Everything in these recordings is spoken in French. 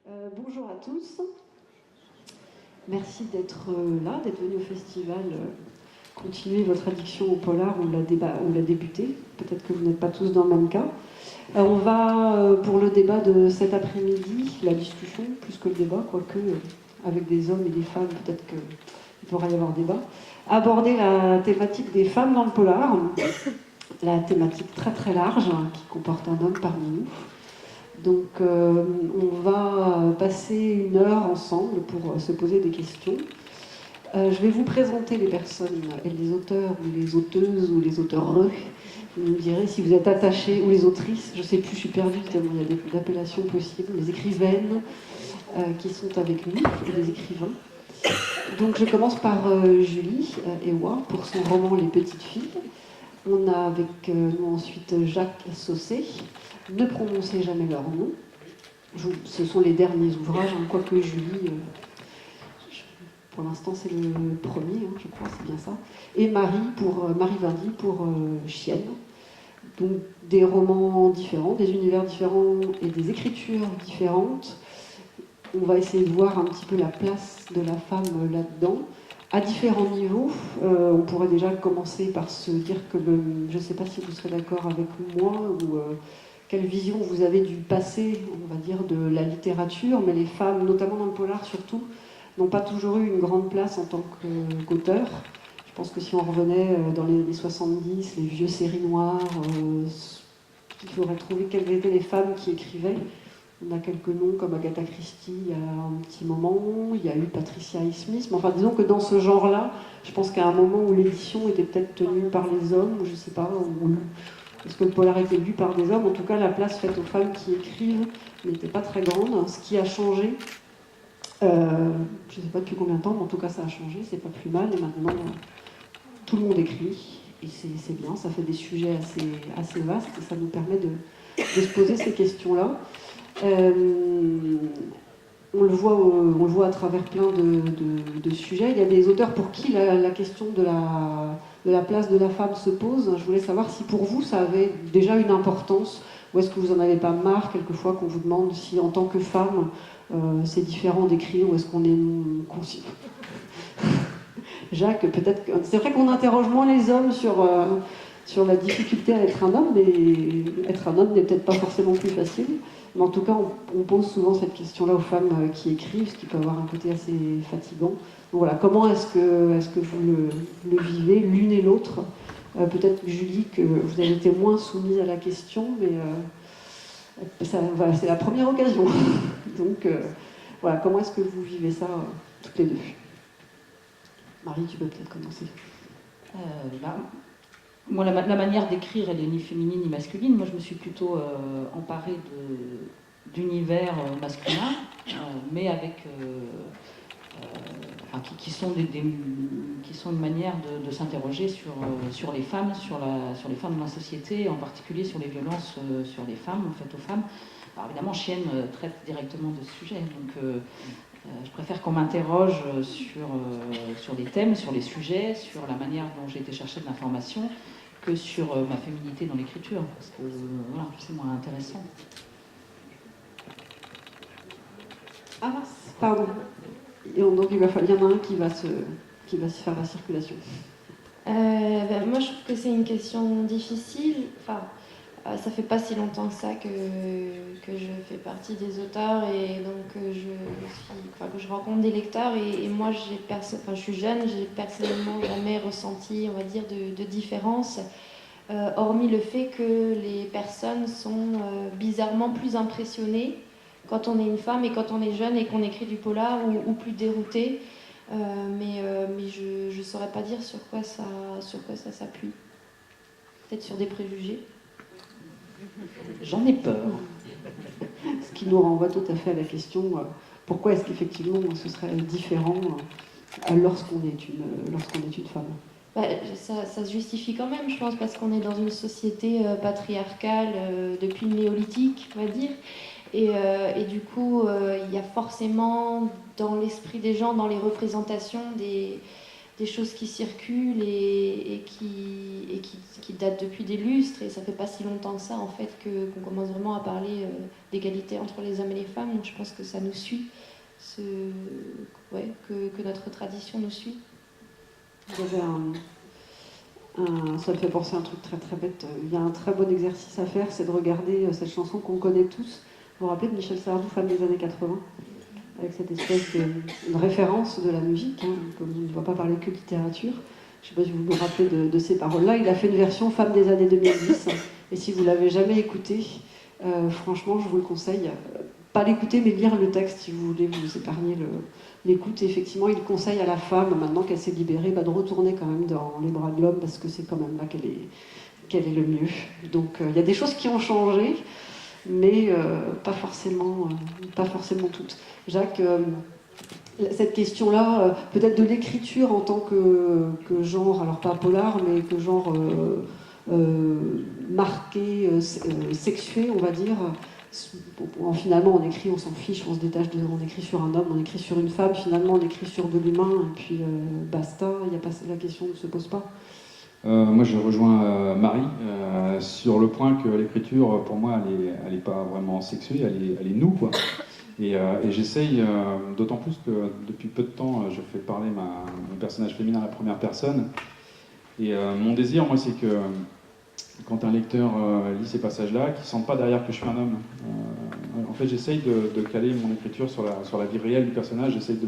Bonjour à tous. Merci d'être là, d'être venu au festival. Continuer votre addiction au polar ou la débuter. Peut-être que vous n'êtes pas tous dans le même cas. On va, pour le débat de cet après-midi, la discussion, plus que le débat, quoique avec des hommes et des femmes, peut-être qu'il pourra y avoir débat, aborder la thématique des femmes dans le polar, la thématique très très large, qui comporte un homme parmi nous. Donc on va passer une heure ensemble pour se poser des questions. Je vais vous présenter les personnes et les auteurs ou les auteuses ou les auteureux. Vous me direz si vous êtes attachés, ou les autrices, je ne sais plus, je suis perdue tellement il y a des appellations possibles, les écrivaines qui sont avec nous, et les écrivains. Donc je commence par Julie Ewa pour son roman Les Petites Filles. On a avec nous ensuite Jacques Saucé. Ne prononcez jamais leur nom. Ce sont les derniers ouvrages, quoique Julie, pour l'instant c'est le premier, je crois, c'est bien ça. Et Marie Vindy pour Chienne. Donc des romans différents, des univers différents et des écritures différentes. On va essayer de voir un petit peu la place de la femme là-dedans, à différents niveaux. On pourrait déjà commencer par se dire que, je ne sais pas si vous serez d'accord avec moi, ou quelle vision vous avez du passé, on va dire, de la littérature, mais les femmes, notamment dans le polar surtout, n'ont pas toujours eu une grande place en tant qu'auteur. Je pense que si on revenait dans les années 70, les vieux séries noires, il faudrait trouver quelles étaient les femmes qui écrivaient. On a quelques noms comme Agatha Christie il y a un petit moment, il y a eu Patricia Highsmith, mais enfin disons que dans ce genre-là, je pense qu'à un moment où l'édition était peut-être tenue par les hommes, ou je ne sais pas, ou est-ce que le polar était lu par des hommes, en tout cas la place faite aux femmes qui écrivent n'était pas très grande. Ce qui a changé, je ne sais pas depuis combien de temps, mais en tout cas ça a changé, c'est pas plus mal, et maintenant tout le monde écrit, et c'est bien, ça fait des sujets assez vastes, et ça nous permet de se poser ces questions-là. On le voit à travers plein de sujets. Il y a des auteurs pour qui la question de la place de la femme se pose. Je voulais savoir si pour vous ça avait déjà une importance, ou est-ce que vous en avez pas marre quelquefois qu'on vous demande si en tant que femme c'est différent d'écrire, ou est-ce qu'on est conscient. Jacques, peut-être que c'est vrai qu'on interroge moins les hommes sur la difficulté à être un homme, mais être un homme n'est peut-être pas forcément plus facile. Mais en tout cas, on pose souvent cette question-là aux femmes qui écrivent, ce qui peut avoir un côté assez fatigant. Donc voilà, comment est-ce que vous le vivez l'une et l'autre? Peut-être, Julie, que vous avez été moins soumise à la question, mais voilà, c'est la première occasion. Donc voilà, comment est-ce que vous vivez ça toutes les deux? Marie, tu peux peut-être commencer. Moi, la manière d'écrire, elle est ni féminine ni masculine. Moi, je me suis plutôt emparée d'univers masculins, mais avec qui sont une manière de s'interroger sur les femmes, sur les femmes dans la société, en particulier sur les violences sur les femmes, faites aux femmes. Alors évidemment, Chienne traite directement de ce sujet, donc je préfère qu'on m'interroge sur les thèmes, sur les sujets, sur la manière dont j'ai été chercher de l'information, que sur ma féminité dans l'écriture, parce que voilà, c'est moins intéressant. Ah mince, pardon. Et donc il y en a un qui va se faire la circulation. Moi je trouve que c'est une question difficile. Enfin, ça fait pas si longtemps que ça que je fais partie des auteurs, et donc que je rencontre des lecteurs, et moi je suis jeune, j'ai personnellement jamais ressenti, on va dire, de différence, hormis le fait que les personnes sont bizarrement plus impressionnées quand on est une femme et quand on est jeune et qu'on écrit du polar, ou plus déroutées. Mais je ne saurais pas dire sur quoi ça s'appuie. Peut-être sur des préjugés. J'en ai peur. Ce qui nous renvoie tout à fait à la question pourquoi est-ce qu'effectivement ce serait différent lorsqu'on est une femme? Ça se justifie quand même, je pense, parce qu'on est dans une société patriarcale depuis le néolithique, on va dire. Et du coup, il y a forcément dans l'esprit des gens, dans les représentations, des choses qui circulent et qui datent depuis des lustres, et ça fait pas si longtemps que ça en fait qu'on commence vraiment à parler d'égalité entre les hommes et les femmes, donc je pense que ça nous suit, que notre tradition nous suit. Vous avez ça me fait penser à un truc très très bête. Il y a un très bon exercice à faire, c'est de regarder cette chanson qu'on connaît tous. Vous vous rappelez de Michel Sardou, femme des années 80, avec cette espèce de référence de la musique, hein, comme on ne doit pas parler que littérature. Je ne sais pas si vous vous rappelez de ces paroles-là. Il a fait une version femme des années 2010, et si vous ne l'avez jamais écouté, franchement, je vous le conseille. Pas l'écouter, mais lire le texte si vous voulez vous épargner l'écoute. Effectivement, il conseille à la femme, maintenant qu'elle s'est libérée, de retourner quand même dans les bras de l'homme, parce que c'est quand même là qu'elle est le mieux. Donc il y a des choses qui ont changé, mais pas forcément toutes. Jacques, cette question-là, peut-être de l'écriture en tant que genre, alors pas polar, mais que genre marqué, sexué, on va dire. Finalement, on écrit, on s'en fiche, on se détache on écrit sur un homme, on écrit sur une femme, finalement, on écrit sur de l'humain, et puis basta, la question ne se pose pas. Moi, je rejoins Marie sur le point que l'écriture, pour moi, elle est pas vraiment sexuée, elle est nous, quoi. Et j'essaye, d'autant plus que depuis peu de temps, je fais parler mon personnage féminin à la première personne. Et mon désir, moi, c'est que quand un lecteur lit ces passages-là, qu'il ne sente pas derrière que je suis un homme. En fait, j'essaye de caler mon écriture sur la vie réelle du personnage, j'essaye de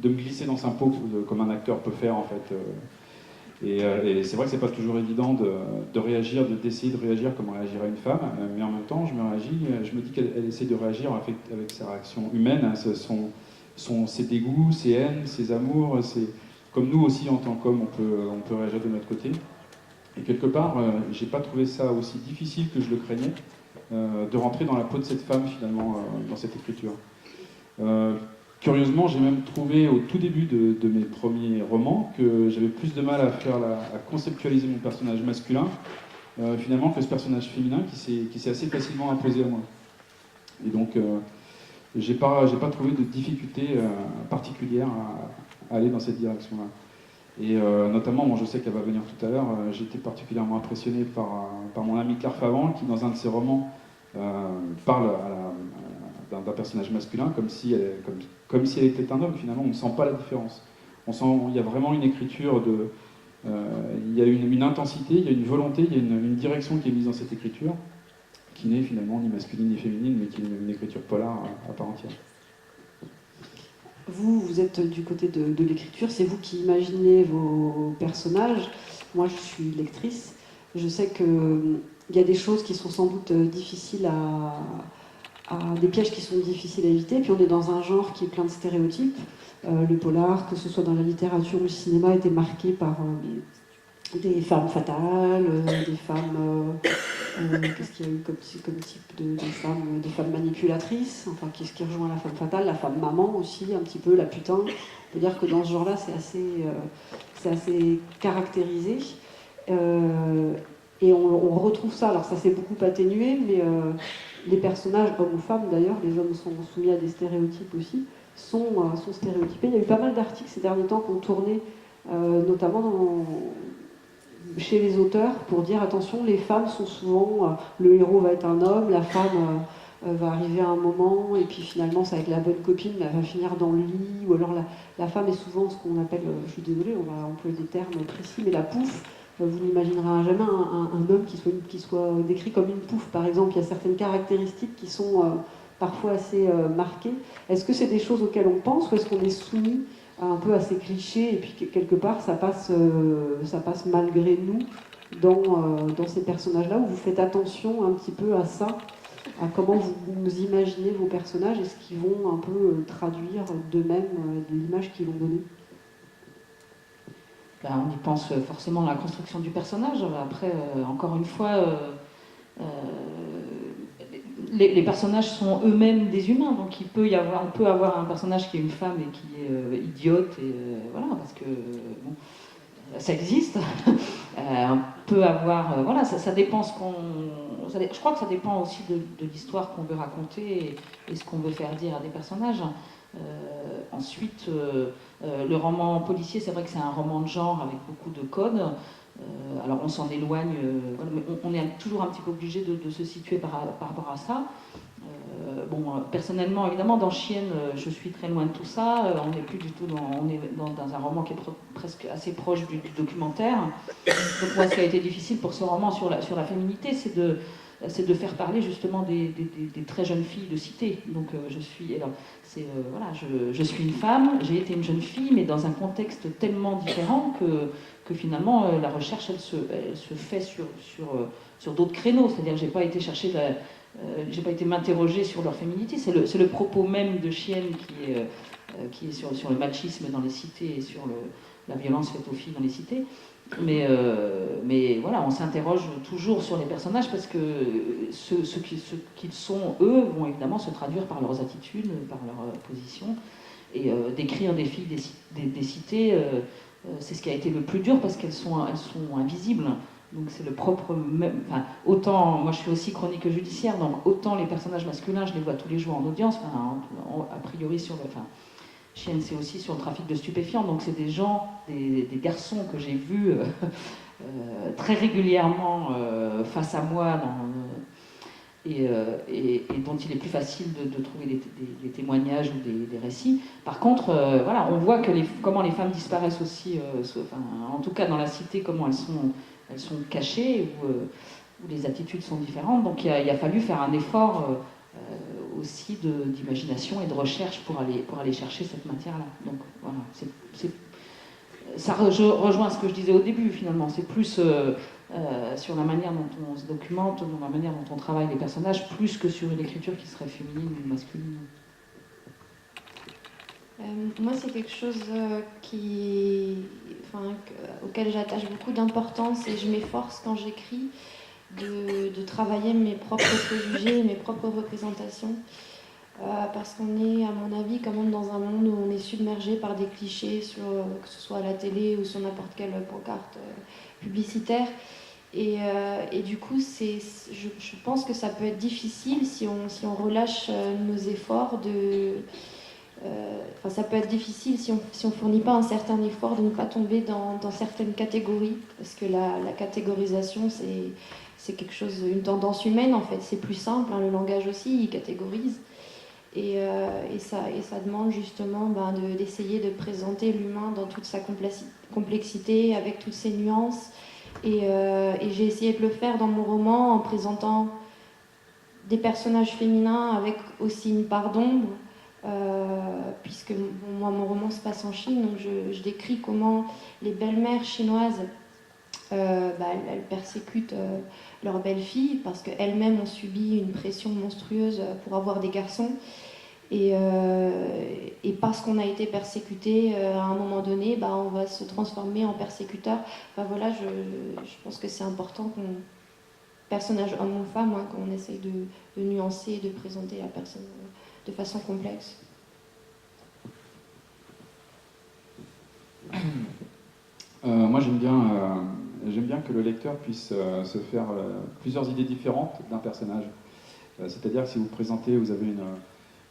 me glisser dans sa peau, comme un acteur peut faire, en fait. Et c'est vrai que c'est pas toujours évident de réagir, d'essayer de réagir comme réagirait une femme, mais en même temps, je me dis qu'elle essaie de réagir avec sa réaction humaine, hein, ses dégoûts, ses haines, ses amours, comme nous aussi en tant qu'hommes, on peut réagir de notre côté. Et quelque part, j'ai pas trouvé ça aussi difficile que je le craignais, de rentrer dans la peau de cette femme finalement dans cette écriture. Curieusement, j'ai même trouvé au tout début de mes premiers romans que j'avais plus de mal à conceptualiser mon personnage masculin, finalement, que ce personnage féminin qui s'est assez facilement imposé à moi. Et donc, j'ai pas trouvé de difficulté particulière à aller dans cette direction-là. Et notamment, je sais qu'elle va venir tout à l'heure, j'ai été particulièrement impressionné par mon ami Claire Favant, qui dans un de ses romans parle d'un personnage masculin comme si elle était un homme. Finalement, on ne sent pas la différence. Il y a vraiment une écriture, il y a une intensité, il y a une volonté, il y a une direction qui est mise dans cette écriture, qui n'est finalement ni masculine ni féminine, mais qui est une écriture polar à part entière. Vous êtes du côté de l'écriture, c'est vous qui imaginez vos personnages. Moi, je suis lectrice. Je sais qu'il y a des choses qui sont sans doute difficiles des pièges qui sont difficiles à éviter. Puis on est dans un genre qui est plein de stéréotypes. Le polar, que ce soit dans la littérature ou le cinéma, était marqué par des femmes fatales, des femmes... qu'est-ce qu'il y a eu comme type de femmes manipulatrices, enfin qu'est-ce qui rejoint la femme fatale, la femme maman aussi, un petit peu la putain. On peut dire que dans ce genre-là, c'est assez caractérisé. Et on retrouve ça, alors ça s'est beaucoup atténué, mais les personnages, hommes ou femmes d'ailleurs, les hommes sont soumis à des stéréotypes aussi, sont stéréotypés. Il y a eu pas mal d'articles ces derniers temps qui ont tourné, notamment chez les auteurs, pour dire attention, les femmes sont souvent, le héros va être un homme, la femme va arriver à un moment, et puis finalement c'est avec la bonne copine, mais elle va finir dans le lit, ou alors la femme est souvent ce qu'on appelle, je suis désolée, on va employer des termes précis, mais la pouffe. Vous n'imaginerez jamais un homme qui soit décrit comme une pouffe, par exemple. Il y a certaines caractéristiques qui sont parfois assez marquées. Est-ce que c'est des choses auxquelles on pense, ou est-ce qu'on est soumis un peu à ces clichés, et puis quelque part ça passe malgré nous dans ces personnages-là, où vous faites attention un petit peu à ça, à comment vous imaginez vos personnages et ce qu'ils vont un peu traduire d'eux-mêmes, de l'image qu'ils vont donner? On y pense forcément à la construction du personnage. Après, encore une fois, les personnages sont eux-mêmes des humains, donc on peut avoir un personnage qui est une femme et qui est idiote, et voilà, parce que bon, ça existe. On peut avoir, voilà, ça dépend je crois que ça dépend aussi de l'histoire qu'on veut raconter et ce qu'on veut faire dire à des personnages. Ensuite, le roman policier, c'est vrai que c'est un roman de genre avec beaucoup de codes. Alors on s'en éloigne, voilà, mais on est toujours un petit peu obligé de se situer par rapport à ça. Personnellement, évidemment, dans Chienne, je suis très loin de tout ça. On n'est plus du tout on est dans un roman qui est presque assez proche du documentaire. Donc moi, ce qui a été difficile pour ce roman sur la féminité, c'est de faire parler justement des très jeunes filles de cité. Donc je suis une femme, j'ai été une jeune fille, mais dans un contexte tellement différent que finalement la recherche elle se fait sur d'autres créneaux. C'est-à-dire que j'ai pas été chercher j'ai pas été m'interroger sur leur féminité. C'est le propos même de Chienne qui est sur le machisme dans les cités et sur la violence faite aux filles dans les cités. Mais voilà, on s'interroge toujours sur les personnages parce que ce qu'ils sont, eux, vont évidemment se traduire par leurs attitudes, par leur position. Et décrire des filles des cités, c'est ce qui a été le plus dur parce qu'elles sont invisibles. Donc c'est le propre même. Enfin, autant, moi je suis aussi chronique judiciaire, donc autant les personnages masculins, je les vois tous les jours en audience, a priori sur le. Enfin, Chienne, c'est aussi sur le trafic de stupéfiants, donc c'est des gens, des garçons que j'ai vus très régulièrement face à moi et dont il est plus facile de trouver des témoignages ou des récits. Par contre, voilà, on voit comment les femmes disparaissent aussi, en tout cas dans la cité, comment elles sont cachées, où les attitudes sont différentes. Donc il a fallu faire un effort aussi d'imagination et de recherche pour aller chercher cette matière-là. Donc voilà, ça rejoint ce que je disais au début finalement. C'est plus sur la manière dont on se documente, dans la manière dont on travaille les personnages, plus que sur une écriture qui serait féminine ou masculine. Moi, c'est quelque chose auquel j'attache beaucoup d'importance et je m'efforce quand j'écris de travailler mes propres préjugés, mes propres représentations. Parce qu'on est, à mon avis, quand même dans un monde où on est submergé par des clichés, que ce soit à la télé ou sur n'importe quelle pancarte publicitaire. Et du coup, je pense que ça peut être difficile si on relâche nos efforts ça peut être difficile si on fournit pas un certain effort de ne pas tomber dans certaines catégories, parce que la catégorisation, c'est quelque chose, une tendance humaine en fait. C'est plus simple, le langage aussi, il catégorise. Et ça demande justement d'essayer de présenter l'humain dans toute sa complexité, avec toutes ses nuances. Et j'ai essayé de le faire dans mon roman en présentant des personnages féminins avec aussi une part d'ombre, puisque moi mon roman se passe en Chine, donc je décris comment les belles-mères chinoises elles persécutent leurs belles-filles parce qu'elles-mêmes ont subi une pression monstrueuse pour avoir des garçons. Et parce qu'on a été persécuté à un moment donné, on va se transformer en persécuteur. Voilà, je pense que c'est important personnage homme ou femme, qu'on essaye de nuancer et de présenter la personne de façon complexe. Moi j'aime bien que le lecteur puisse se faire plusieurs idées différentes d'un personnage. C'est-à-dire que si vous avez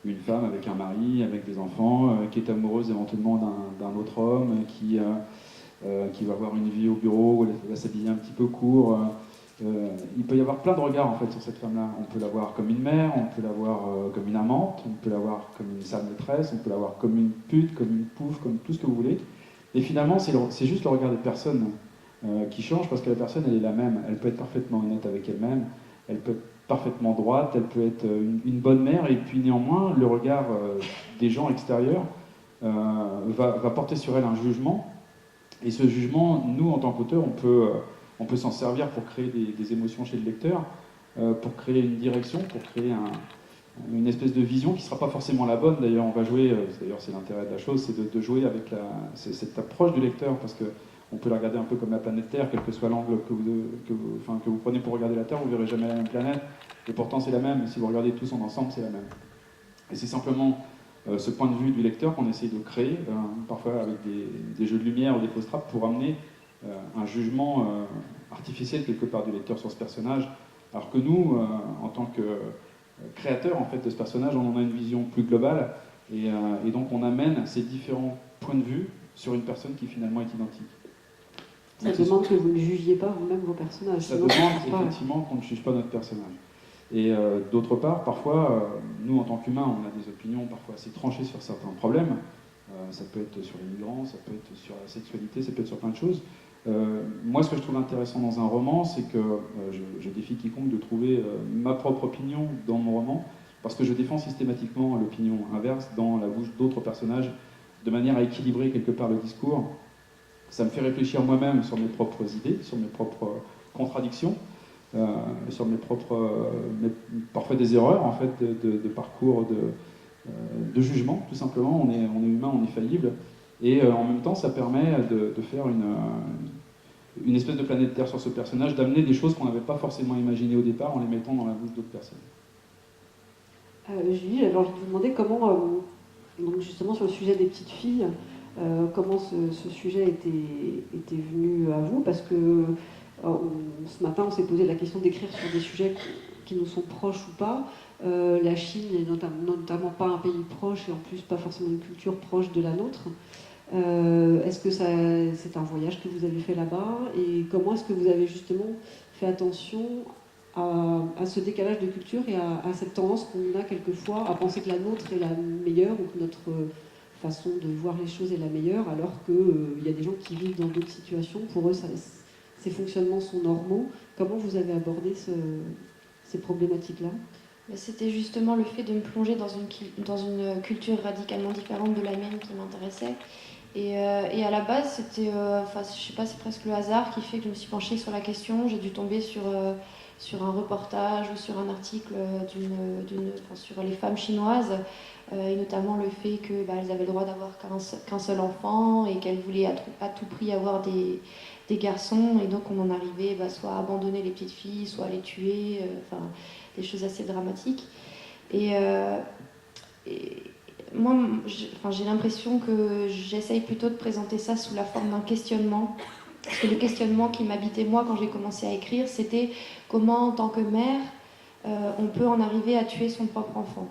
une femme avec un mari, avec des enfants, qui est amoureuse éventuellement d'un autre homme, qui va avoir une vie au bureau, où elle va s'habiller un petit peu court. Il peut y avoir plein de regards en fait sur cette femme-là. On peut la voir comme une mère, on peut la voir comme une amante, on peut la voir comme une sale maîtresse, on peut la voir comme une pute, comme une pouffe, comme tout ce que vous voulez. Et finalement, c'est juste le regard des personnes qui change, parce que la personne, elle est la même. Elle peut être parfaitement honnête avec elle-même, elle peut être parfaitement droite, elle peut être une bonne mère, et puis néanmoins, le regard des gens extérieurs va porter sur elle un jugement. Et ce jugement, nous, en tant qu'auteurs, on peut s'en servir pour créer des émotions chez le lecteur, pour créer une direction, pour créer une espèce de vision qui ne sera pas forcément la bonne. D'ailleurs, on va jouer, d'ailleurs c'est l'intérêt de la chose, c'est de jouer avec cette approche du lecteur, parce qu'on peut la regarder un peu comme la planète Terre, quel que soit l'angle que vous prenez pour regarder la Terre, vous ne verrez jamais la même planète, et pourtant c'est la même, et si vous regardez tous en ensemble, c'est la même. Et c'est simplement ce point de vue du lecteur qu'on essaye de créer, parfois avec des jeux de lumière ou des fausses trappes, pour amener un jugement artificiel quelque part du lecteur sur ce personnage, alors que nous, en tant que créateurs en fait, de ce personnage, on en a une vision plus globale, Et donc on amène ces différents points de vue sur une personne qui finalement est identique. Ça demande que vous ne jugiez pas vous-même vos personnages. Ça sinon, demande c'est pas- effectivement qu'on ne juge pas notre personnage. Et d'autre part, parfois, nous en tant qu'humains, on a des opinions parfois assez tranchées sur certains problèmes. Ça peut être sur les migrants, ça peut être sur la sexualité, ça peut être sur plein de choses. Moi, ce que je trouve intéressant dans un roman, c'est que je défie quiconque de trouver ma propre opinion dans mon roman, parce que je défends systématiquement l'opinion inverse dans la bouche d'autres personnages, de manière à équilibrer quelque part le discours. Ça me fait réfléchir moi-même sur mes propres idées, sur mes propres contradictions, sur mes propres, parfois des erreurs en fait de parcours, de jugement, tout simplement. On est humain, on est faillible, et en même temps, ça permet de faire une espèce de planète Terre sur ce personnage, d'amener des choses qu'on n'avait pas forcément imaginées au départ en les mettant dans la bouche d'autres personnes. Julie, j'avais envie de vous demander comment, donc justement sur le sujet des petites filles, comment ce sujet était venu à vous, parce que ce matin on s'est posé la question d'écrire sur des sujets qui nous sont proches ou pas. La Chine n'est notamment pas un pays proche et en plus pas forcément une culture proche de la nôtre. Est-ce que c'est un voyage que vous avez fait là-bas, et comment est-ce que vous avez justement fait attention à ce décalage de culture et à cette tendance qu'on a quelquefois à penser que la nôtre est la meilleure, ou que notre façon de voir les choses est la meilleure, alors qu'il y a des gens qui vivent dans d'autres situations, pour eux ces fonctionnements sont normaux. Comment vous avez abordé ces problématiques-là? C'était justement le fait de me plonger dans une culture radicalement différente de la mienne qui m'intéressait. Et à la base, c'était, je sais pas, c'est presque le hasard qui fait que je me suis penchée sur la question. J'ai dû tomber sur un reportage ou sur un article sur les femmes chinoises, et notamment le fait qu'elles avaient le droit d'avoir qu'un seul enfant, et qu'elles voulaient à tout prix avoir des garçons, et donc on en arrivait soit à abandonner les petites filles, soit à les tuer, des choses assez dramatiques. Et moi, j'ai l'impression que j'essaye plutôt de présenter ça sous la forme d'un questionnement. Parce que le questionnement qui m'habitait moi quand j'ai commencé à écrire, c'était comment, en tant que mère, on peut en arriver à tuer son propre enfant.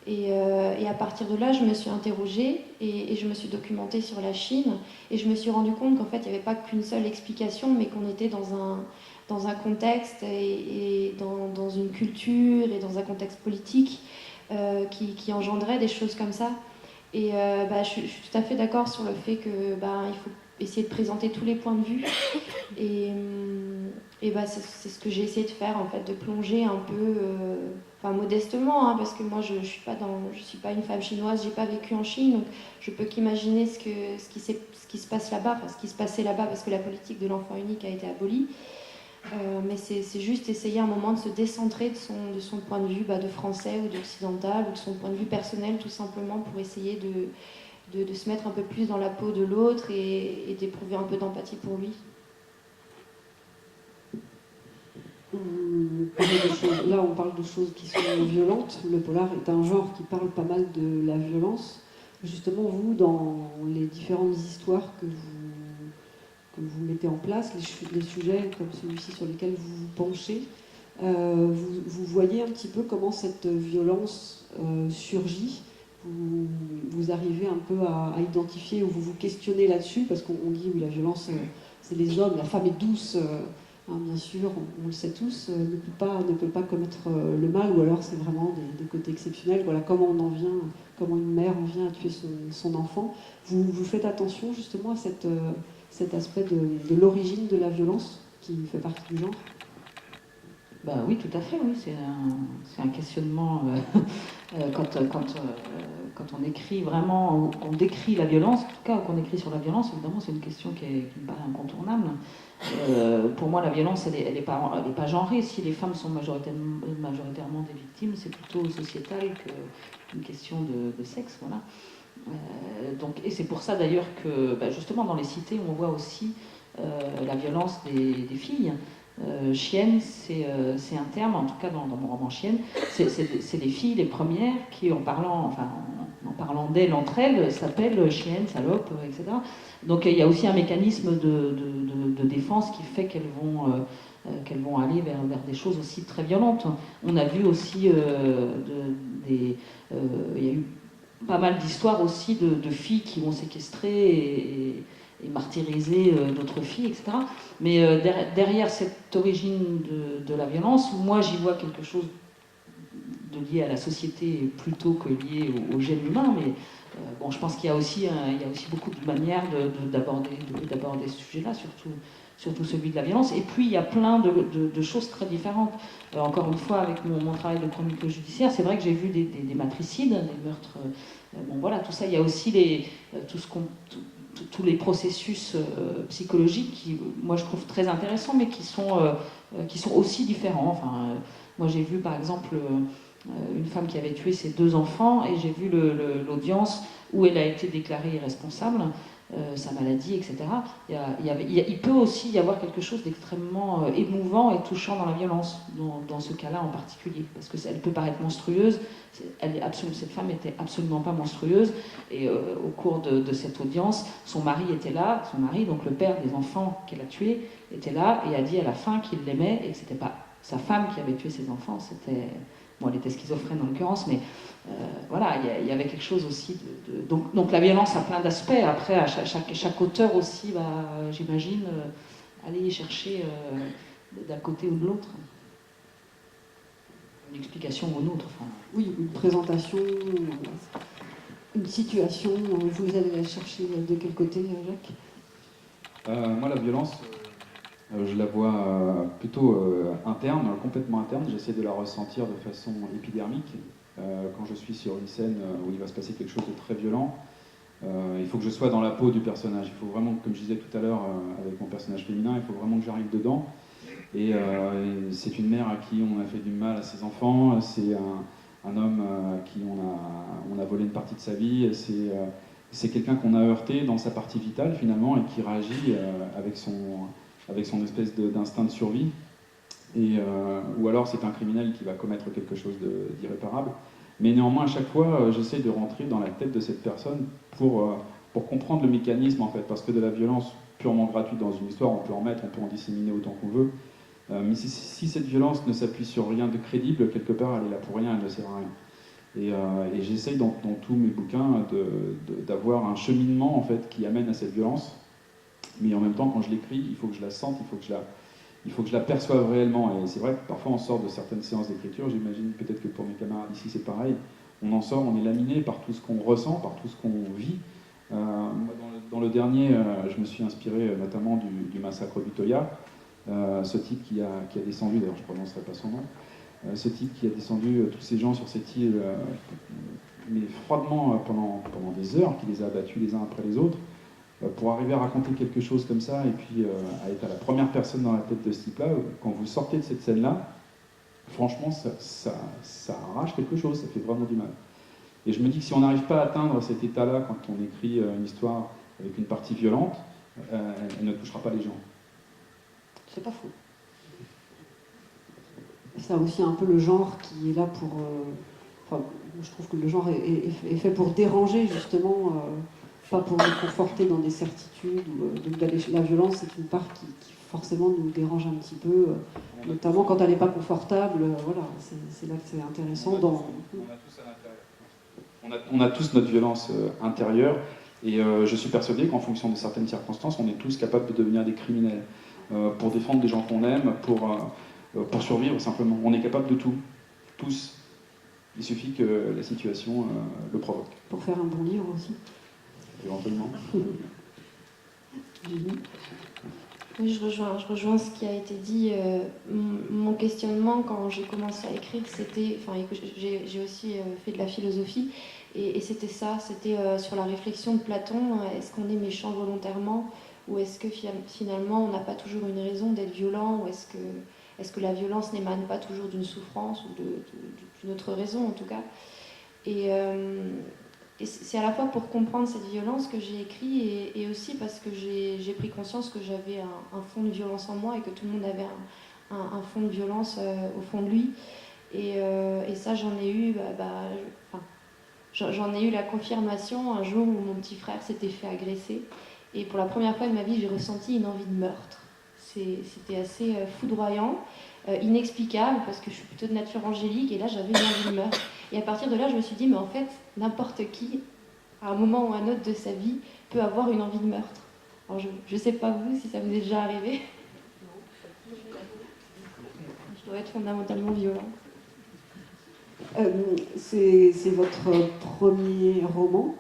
Et à partir de là, je me suis interrogée et je me suis documentée sur la Chine, et je me suis rendu compte qu'en fait, il n'y avait pas qu'une seule explication, mais qu'on était dans un contexte et dans une culture et dans un contexte politique qui engendrait des choses comme ça. Et je suis tout à fait d'accord sur le fait que il faut essayer de présenter tous les points de vue. Et c'est ce que j'ai essayé de faire, en fait, de plonger un peu, modestement, parce que moi je suis pas une femme chinoise, j'ai pas vécu en Chine, donc je peux qu'imaginer ce qui se passe là-bas, ce qui se passait là-bas, parce que la politique de l'enfant unique a été abolie. Mais c'est juste essayer un moment de se décentrer de son point de vue de français ou d'occidental, ou de son point de vue personnel, tout simplement, pour essayer de se mettre un peu plus dans la peau de l'autre et d'éprouver un peu d'empathie pour lui. Là, on parle de choses qui sont violentes. Le polar est un genre qui parle pas mal de la violence. Justement, vous, dans les différentes histoires que vous mettez en place, les sujets comme celui-ci sur lesquels vous vous penchez, vous voyez un petit peu comment cette violence surgit. Vous arrivez un peu à identifier, ou vous vous questionnez là-dessus, parce qu'on dit oui, la violence, c'est les hommes, la femme est douce, bien sûr, on le sait tous, ne peut pas commettre le mal, ou alors c'est vraiment des côtés exceptionnels. Voilà comment une mère en vient à tuer son enfant. Vous faites attention justement à cet aspect de l'origine de la violence qui fait partie du genre? Oui, tout à fait, oui. C'est un questionnement. Quand on écrit vraiment, on décrit la violence, en tout cas, qu'on écrit sur la violence, évidemment, c'est une question qui me paraît incontournable. Pour moi, la violence, elle n'est pas genrée. Si les femmes sont majoritairement des victimes, c'est plutôt sociétal qu'une question de sexe, voilà. Et c'est pour ça d'ailleurs que, justement, dans les cités, on voit aussi la violence des filles. Chienne, c'est un terme, en tout cas dans mon roman Chienne, c'est les filles les premières qui, en parlant d'elles entre elles, s'appellent chienne, salope, etc. Donc il y a aussi un mécanisme de défense qui fait qu'elles vont aller vers des choses aussi très violentes. On a vu aussi, il y a eu pas mal d'histoires aussi de filles qui vont séquestrer et martyriser d'autres filles, etc. Mais derrière cette origine de la violence, moi j'y vois quelque chose de lié à la société plutôt que lié au gène humain, mais bon, je pense qu'il y a aussi beaucoup de manières d'aborder ce sujet-là, surtout celui de la violence. Et puis il y a plein de choses très différentes. Encore une fois, avec mon travail de chronique judiciaire, c'est vrai que j'ai vu des matricides, des meurtres. Bon voilà, tout ça. Il y a aussi tous les processus psychologiques qui, moi, je trouve très intéressants, mais qui sont aussi différents. Enfin, moi, j'ai vu par exemple une femme qui avait tué ses 2 enfants, et j'ai vu l'audience où elle a été déclarée irresponsable, sa maladie, etc. Il peut aussi y avoir quelque chose d'extrêmement émouvant et touchant dans la violence, dans ce cas-là en particulier, parce qu'elle peut paraître monstrueuse. Cette femme n'était absolument pas monstrueuse, et au cours de cette audience, son mari était là, donc le père des enfants qu'elle a tués, était là et a dit à la fin qu'il l'aimait et que c'était pas sa femme qui avait tué ses enfants, c'était... Bon, elle était schizophrène en l'occurrence, mais voilà, il y avait quelque chose aussi donc la violence a plein d'aspects. Après, chaque auteur aussi va, j'imagine, aller y chercher d'un côté ou de l'autre une explication ou une autre. Enfin. Oui, une présentation, une situation, vous allez la chercher de quel côté, Jacques? Moi, la violence, je la vois plutôt interne, complètement interne. J'essaie de la ressentir de façon épidermique. Quand je suis sur une scène où il va se passer quelque chose de très violent, il faut que je sois dans la peau du personnage. Il faut vraiment, comme je disais tout à l'heure avec mon personnage féminin, il faut vraiment que j'arrive dedans. Et c'est une mère à qui on a fait du mal à ses enfants, c'est un homme à qui on a volé une partie de sa vie, c'est quelqu'un qu'on a heurté dans sa partie vitale finalement et qui réagit avec son espèce d'instinct de survie. Ou alors c'est un criminel qui va commettre quelque chose d'irréparable. Mais néanmoins, à chaque fois, j'essaie de rentrer dans la tête de cette personne pour comprendre le mécanisme, en fait, parce que de la violence purement gratuite dans une histoire, on peut en mettre, on peut en disséminer autant qu'on veut. Mais si cette violence ne s'appuie sur rien de crédible, quelque part, elle est là pour rien, elle ne sert à rien. Et j'essaye dans tous mes bouquins d'avoir un cheminement, en fait, qui amène à cette violence. Mais en même temps, quand je l'écris, il faut que je la sente, il faut que je la perçoive réellement. Et c'est vrai que parfois on sort de certaines séances d'écriture, j'imagine peut-être que pour mes camarades ici c'est pareil, on en sort, on est laminé par tout ce qu'on ressent, par tout ce qu'on vit. Dans le dernier, je me suis inspiré notamment du massacre d'Utoya, ce type qui a descendu, d'ailleurs je ne prononcerai pas son nom, ce type qui a descendu tous ces gens sur cette île, mais froidement pendant des heures, qui les a abattus les uns après les autres, pour arriver à raconter quelque chose comme ça et puis à être à la première personne dans la tête de ce type-là, quand vous sortez de cette scène-là, franchement, ça arrache quelque chose, ça fait vraiment du mal. Et je me dis que si on n'arrive pas à atteindre cet état-là quand on écrit une histoire avec une partie violente, elle ne touchera pas les gens. C'est pas faux. C'est aussi un peu le genre qui est là pour... Enfin, je trouve que le genre est fait pour déranger, justement... pas pour nous conforter dans des certitudes. Donc la violence, c'est une part qui forcément nous dérange un petit peu, notamment quand elle n'est pas confortable. Voilà, c'est là que c'est intéressant. On a tous notre violence intérieure, et je suis persuadé qu'en fonction de certaines circonstances, on est tous capables de devenir des criminels pour défendre des gens qu'on aime, pour survivre simplement. On est capable de tout, tous. Il suffit que la situation le provoque. Pour faire un bon livre aussi. Éventuellement. Oui, je rejoins ce qui a été dit. Mon questionnement quand j'ai commencé à écrire, c'était, enfin, j'ai aussi fait de la philosophie, et c'était ça, c'était sur la réflexion de Platon. Est-ce qu'on est méchant volontairement, ou est-ce que finalement on n'a pas toujours une raison d'être violent, ou est-ce que la violence n'émane pas toujours d'une souffrance ou d'une autre raison en tout cas. Et c'est à la fois pour comprendre cette violence que j'ai écrit, et aussi parce que j'ai pris conscience que j'avais un fond de violence en moi, et que tout le monde avait un fond de violence au fond de lui. Et ça, j'en ai eu, j'en ai eu la confirmation un jour où mon petit frère s'était fait agresser. Et pour la première fois de ma vie, j'ai ressenti une envie de meurtre. c'était assez foudroyant, inexplicable, parce que je suis plutôt de nature angélique, et là j'avais une envie de meurtre. Et à partir de là, je me suis dit, mais en fait, n'importe qui, à un moment ou à un autre de sa vie, peut avoir une envie de meurtre. Alors je ne sais pas vous, si ça vous est déjà arrivé. Je dois être fondamentalement violent. C'est votre premier roman.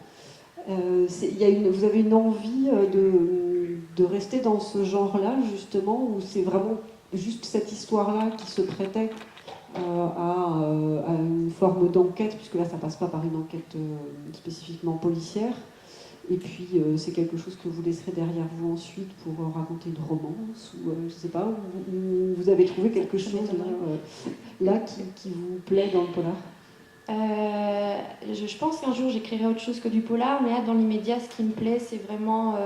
Vous avez une envie de rester dans ce genre-là, justement, ou c'est vraiment juste cette histoire-là qui se prêtait à une forme d'enquête, puisque là, ça passe pas par une enquête spécifiquement policière. Et puis, c'est quelque chose que vous laisserez derrière vous ensuite pour raconter une romance, ou je sais pas, vous avez trouvé quelque chose là qui vous plaît dans le polar? Je pense qu'un jour j'écrirai autre chose que du polar, mais là dans l'immédiat, ce qui me plaît, c'est vraiment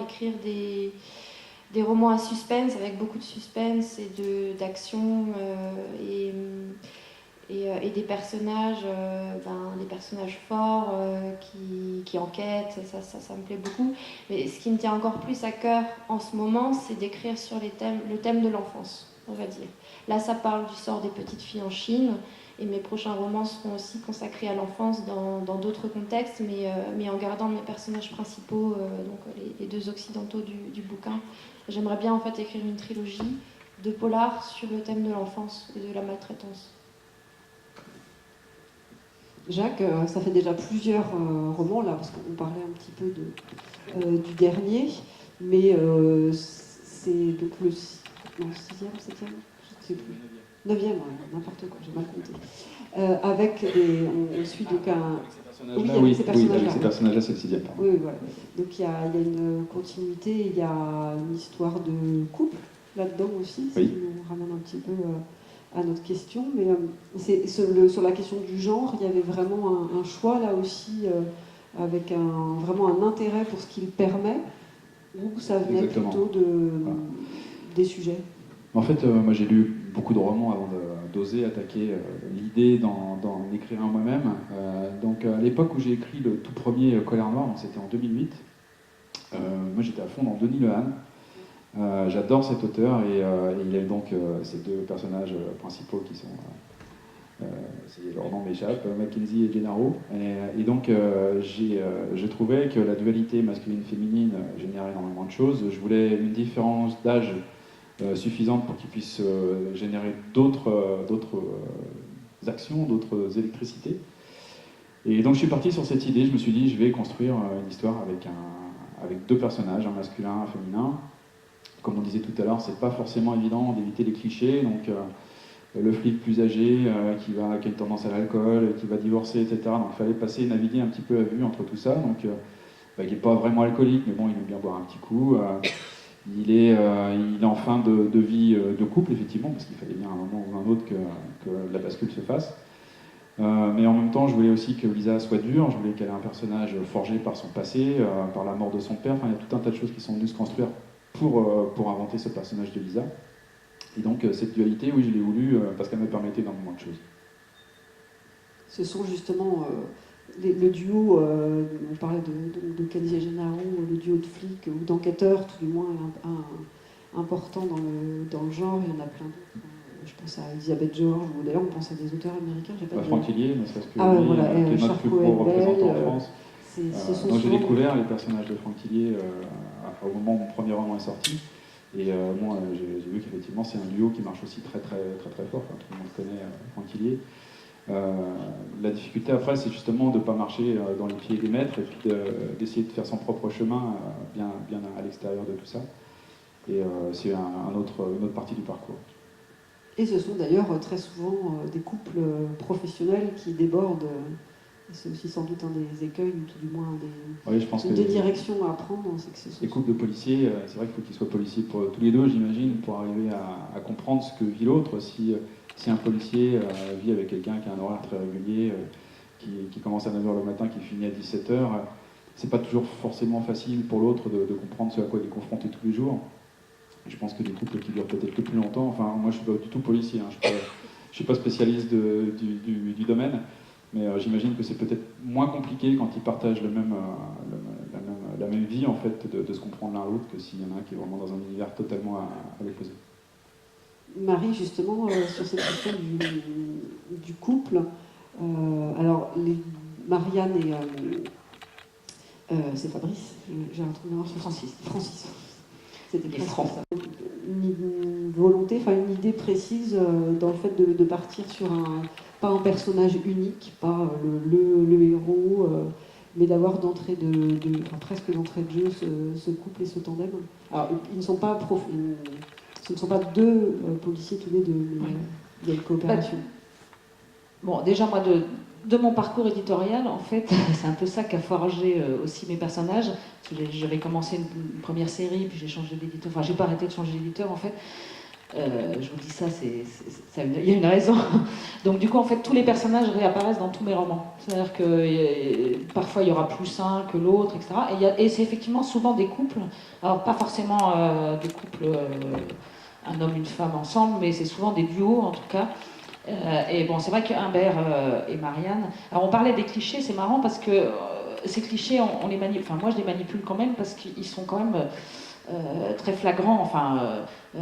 écrire des romans à suspense, avec beaucoup de suspense et d'action et des personnages forts qui enquêtent. Ça me plaît beaucoup. Mais ce qui me tient encore plus à cœur en ce moment, c'est d'écrire sur le thème de l'enfance, on va dire. Là, ça parle du sort des petites filles en Chine. Et mes prochains romans seront aussi consacrés à l'enfance dans d'autres contextes, mais en gardant mes personnages principaux, donc les deux occidentaux du bouquin. J'aimerais bien en fait écrire une trilogie de polars sur le thème de l'enfance et de la maltraitance. Jacques, ça fait déjà plusieurs romans là, parce qu'on parlait un petit peu du dernier, mais c'est donc le 6e, 7e, je ne sais plus. 9e, ouais, n'importe quoi, j'ai mal compté. On suit donc un. Avec ces personnages-là, c'est le 6e. Oui, voilà. Donc il y a une continuité, il y a une histoire de couple là-dedans aussi, ce qui nous ramène un petit peu à notre question. Mais sur la question du genre, il y avait vraiment un choix là aussi, avec vraiment un intérêt pour ce qu'il permet, ou ça venait plutôt des sujets? En fait, moi j'ai lu beaucoup de romans avant d'oser attaquer l'idée d'en écrire un moi-même. Donc à l'époque où j'ai écrit le tout premier Colère Noire, donc c'était en 2008, moi j'étais à fond dans Denis Lehane. J'adore cet auteur et il a donc ces deux personnages principaux qui sont, leur nom m'échappe, Mackenzie et Gennaro. Et donc j'ai trouvé que la dualité masculine-féminine générait énormément de choses. Je voulais une différence d'âge suffisante pour qu'ils puissent générer d'autres actions, d'autres électricités. Et donc je suis parti sur cette idée, je me suis dit je vais construire une histoire avec deux personnages, un masculin, un féminin. Comme on disait tout à l'heure, c'est pas forcément évident d'éviter les clichés, donc le flic plus âgé qui a une tendance à l'alcool, qui va divorcer, etc. Donc il fallait naviguer un petit peu à vue entre tout ça. Donc il n'est pas vraiment alcoolique, mais bon, il aime bien boire un petit coup. Il est en fin de vie de couple, effectivement, parce qu'il fallait bien à un moment ou un autre que la bascule se fasse. Mais en même temps, je voulais aussi que Lisa soit dure, je voulais qu'elle ait un personnage forgé par son passé, par la mort de son père. Enfin, il y a tout un tas de choses qui sont venues se construire pour inventer ce personnage de Lisa. Et donc, cette dualité, oui, je l'ai voulu parce qu'elle me permettait énormément de choses. Ce sont justement le duo, on parlait de Kenzie et Gennaro, le duo de flics ou d'enquêteurs, tout du moins, important dans le genre. Il y en a plein d'autres. Je pense à Elizabeth George, ou d'ailleurs on pense à des auteurs américains. Frank Tillier, ne serait-ce que voilà, qui est notre plus gros représentant en France. Donc j'ai découvert les personnages de Frank Tillier au moment où mon premier roman est sorti. Et moi, j'ai vu qu'effectivement, c'est un duo qui marche aussi très très très très fort. Enfin, tout le monde connaît Frank Tillier. La difficulté après, c'est justement de ne pas marcher dans les pieds des maîtres et puis d'essayer de faire son propre chemin bien à l'extérieur de tout ça. Et c'est une autre partie du parcours. Et ce sont d'ailleurs très souvent des couples professionnels qui débordent. C'est aussi sans doute un des écueils, ou tout du moins une des directions à prendre. Les couples de policiers, c'est vrai qu'il faut qu'ils soient policiers pour tous les deux, j'imagine, pour arriver à comprendre ce que vit l'autre. Si un policier vit avec quelqu'un qui a un horaire très régulier, qui commence à 9h le matin, qui finit à 17h, c'est pas toujours forcément facile pour l'autre de comprendre ce à quoi il est confronté tous les jours. Je pense que des couples qui durent peut-être que plus longtemps, enfin moi je suis pas du tout policier, hein, je suis pas spécialiste du domaine, mais j'imagine que c'est peut-être moins compliqué quand ils partagent la même la même vie en fait, de se comprendre l'un l'autre, que s'il y en a un qui est vraiment dans un univers totalement à l'opposé. Marie, justement, sur cette question du couple, alors Marianne et c'est Fabrice, j'ai un truc mémoire sur Francis. C'était Les francs. Une volonté, enfin une idée précise dans le fait de partir sur pas un personnage unique, pas le héros, mais d'avoir presque d'entrée de jeu ce couple et ce tandem. Alors, ils ne sont pas ce ne sont pas deux policiers tous les deux, mais il y a une coopération. Bon, déjà, moi, de mon parcours éditorial, en fait, c'est un peu ça qui a forgé aussi mes personnages. J'avais commencé une première série, puis j'ai changé d'éditeur. Enfin, j'ai pas arrêté de changer d'éditeur, en fait. Je vous dis ça, il y a une raison. Donc, du coup, en fait, tous les personnages réapparaissent dans tous mes romans. C'est-à-dire que parfois, il y aura plus un que l'autre, etc. Et c'est effectivement souvent des couples. Alors, pas forcément des couples, un homme, une femme ensemble, mais c'est souvent des duos, en tout cas. Et bon, c'est vrai que Humbert et Marianne. Alors, on parlait des clichés, c'est marrant parce que ces clichés, on les manipule. Enfin, moi, je les manipule quand même parce qu'ils sont quand même très flagrants. Enfin,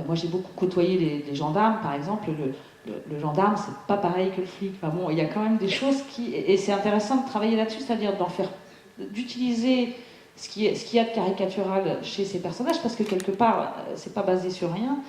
moi, j'ai beaucoup côtoyé les gendarmes, par exemple. Le gendarme, c'est pas pareil que le flic. Enfin, bon, il y a quand même des choses qui. Et c'est intéressant de travailler là-dessus, c'est-à-dire d'utiliser ce qu'il y a de caricatural chez ces personnages parce que quelque part, c'est pas basé sur rien.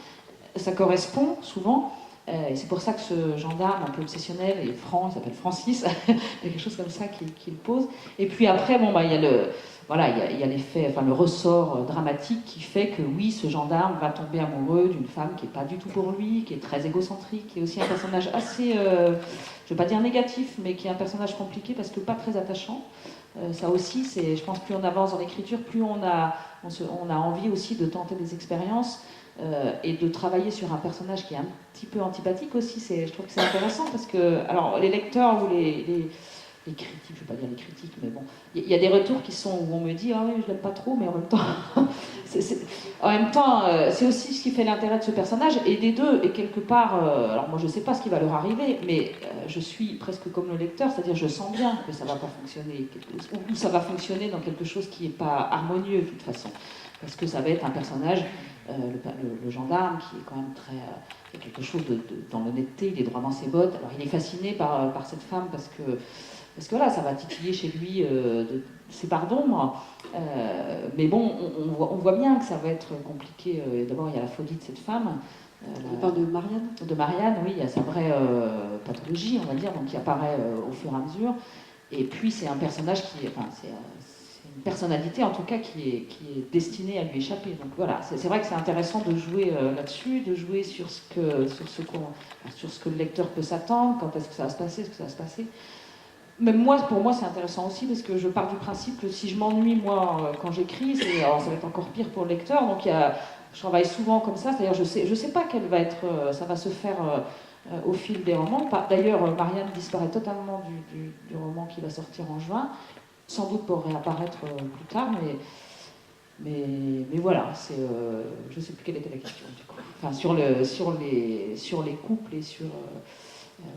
Ça correspond souvent. Et c'est pour ça que ce gendarme un peu obsessionnel et franc, il s'appelle Francis, il y a quelque chose comme ça qu'il pose. Et puis après, bon, il y a l'effet, enfin le ressort dramatique qui fait que oui, ce gendarme va tomber amoureux d'une femme qui n'est pas du tout pour lui, qui est très égocentrique, qui est aussi un personnage assez, je ne vais pas dire négatif, mais qui est un personnage compliqué parce que pas très attachant. Ça aussi, je pense, plus on avance dans l'écriture, plus on a envie aussi de tenter des expériences. Et de travailler sur un personnage qui est un petit peu antipathique aussi, je trouve que c'est intéressant parce que, alors les lecteurs ou les critiques, je ne vais pas dire les critiques, mais bon, il y a des retours qui sont où on me dit ah oui je l'aime pas trop, mais en même temps, c'est aussi ce qui fait l'intérêt de ce personnage et des deux. Et quelque part, alors moi je sais pas ce qui va leur arriver, mais je suis presque comme le lecteur, c'est-à-dire je sens bien que ça va pas fonctionner, ou ça va fonctionner dans quelque chose qui est pas harmonieux de toute façon, parce que ça va être un personnage. Le gendarme qui est quand même très... il y a quelque chose dans l'honnêteté, il est droit dans ses bottes. Alors il est fasciné par cette femme parce que voilà, ça va titiller chez lui ses parts d'ombre. Mais bon, on voit bien que ça va être compliqué. D'abord, il y a la folie de cette femme. On parle de Marianne ? De Marianne, oui, il y a sa vraie pathologie, on va dire, donc qui apparaît au fur et à mesure. Et puis c'est un personnage qui... Enfin, c'est une personnalité en tout cas qui est destinée à lui échapper. Donc voilà, c'est vrai que c'est intéressant de jouer là-dessus, de jouer sur ce que le lecteur peut s'attendre, quand est-ce que ça va se passer, est-ce que ça va se passer. Même pour moi c'est intéressant aussi parce que je pars du principe que si je m'ennuie moi quand j'écris, alors ça va être encore pire pour le lecteur. Donc je travaille souvent comme ça, c'est-à-dire je sais pas quelle va être, ça va se faire au fil des romans. D'ailleurs, Marianne disparaît totalement du roman qui va sortir en juin. Sans doute pour réapparaître plus tard, mais voilà, je ne sais plus quelle était la question du coup. Enfin, sur les couples et sur...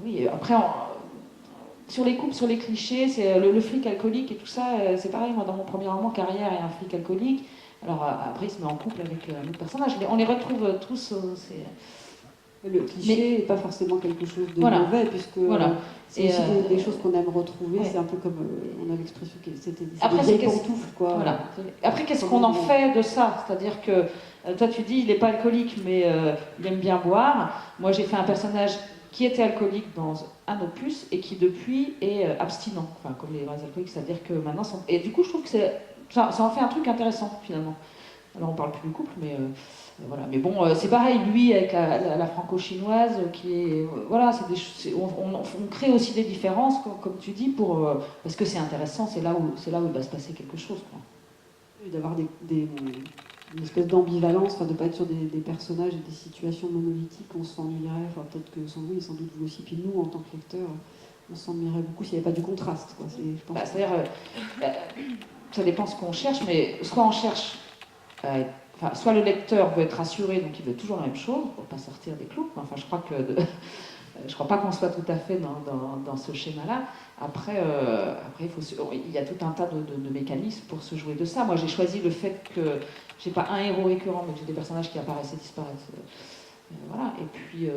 oui, après, sur les couples, sur les clichés, c'est le flic alcoolique et tout ça, c'est pareil, moi dans mon premier roman, Carrière et un flic alcoolique, alors après il se met en couple avec un autre personnage, on les retrouve tous... Le cliché n'est pas forcément quelque chose de voilà, mauvais, puisque c'est aussi des choses qu'on aime retrouver. Ouais. C'est un peu comme, on a l'expression qui c'était des pantoufles, quoi. Voilà. Après, qu'est-ce qu'on en fait de ça ? C'est-à-dire que, toi tu dis, il n'est pas alcoolique, mais il aime bien boire. Moi j'ai fait un personnage qui était alcoolique dans un opus, et qui depuis est abstinent, enfin, comme les vrais alcooliques, c'est-à-dire que maintenant... Et du coup, je trouve que ça en fait un truc intéressant, finalement. Alors on parle plus du couple, mais... voilà. Mais bon, c'est pareil, lui avec la franco-chinoise, qui est. Voilà, on crée aussi des différences, comme tu dis, parce que c'est intéressant, c'est là où il va se passer quelque chose. Quoi. Et d'avoir une espèce d'ambivalence, enfin, de ne pas être sur des personnages et des situations monolithiques, on s'ennuierait, enfin, peut-être que sans vous, et sans doute vous aussi, puis nous, en tant que lecteurs, on s'ennuierait beaucoup s'il n'y avait pas du contraste. Quoi. C'est-à-dire, ça dépend ce qu'on cherche, mais soit on cherche. Enfin, soit le lecteur veut être rassuré, donc il veut toujours la même chose, pour ne pas sortir des clous. Enfin, je crois que je ne crois pas qu'on soit tout à fait dans ce schéma-là. Après, il y a tout un tas de mécanismes pour se jouer de ça. Moi, j'ai choisi le fait que j'ai pas un héros récurrent, mais que j'ai des personnages qui apparaissent et disparaissent. Voilà. Et puis,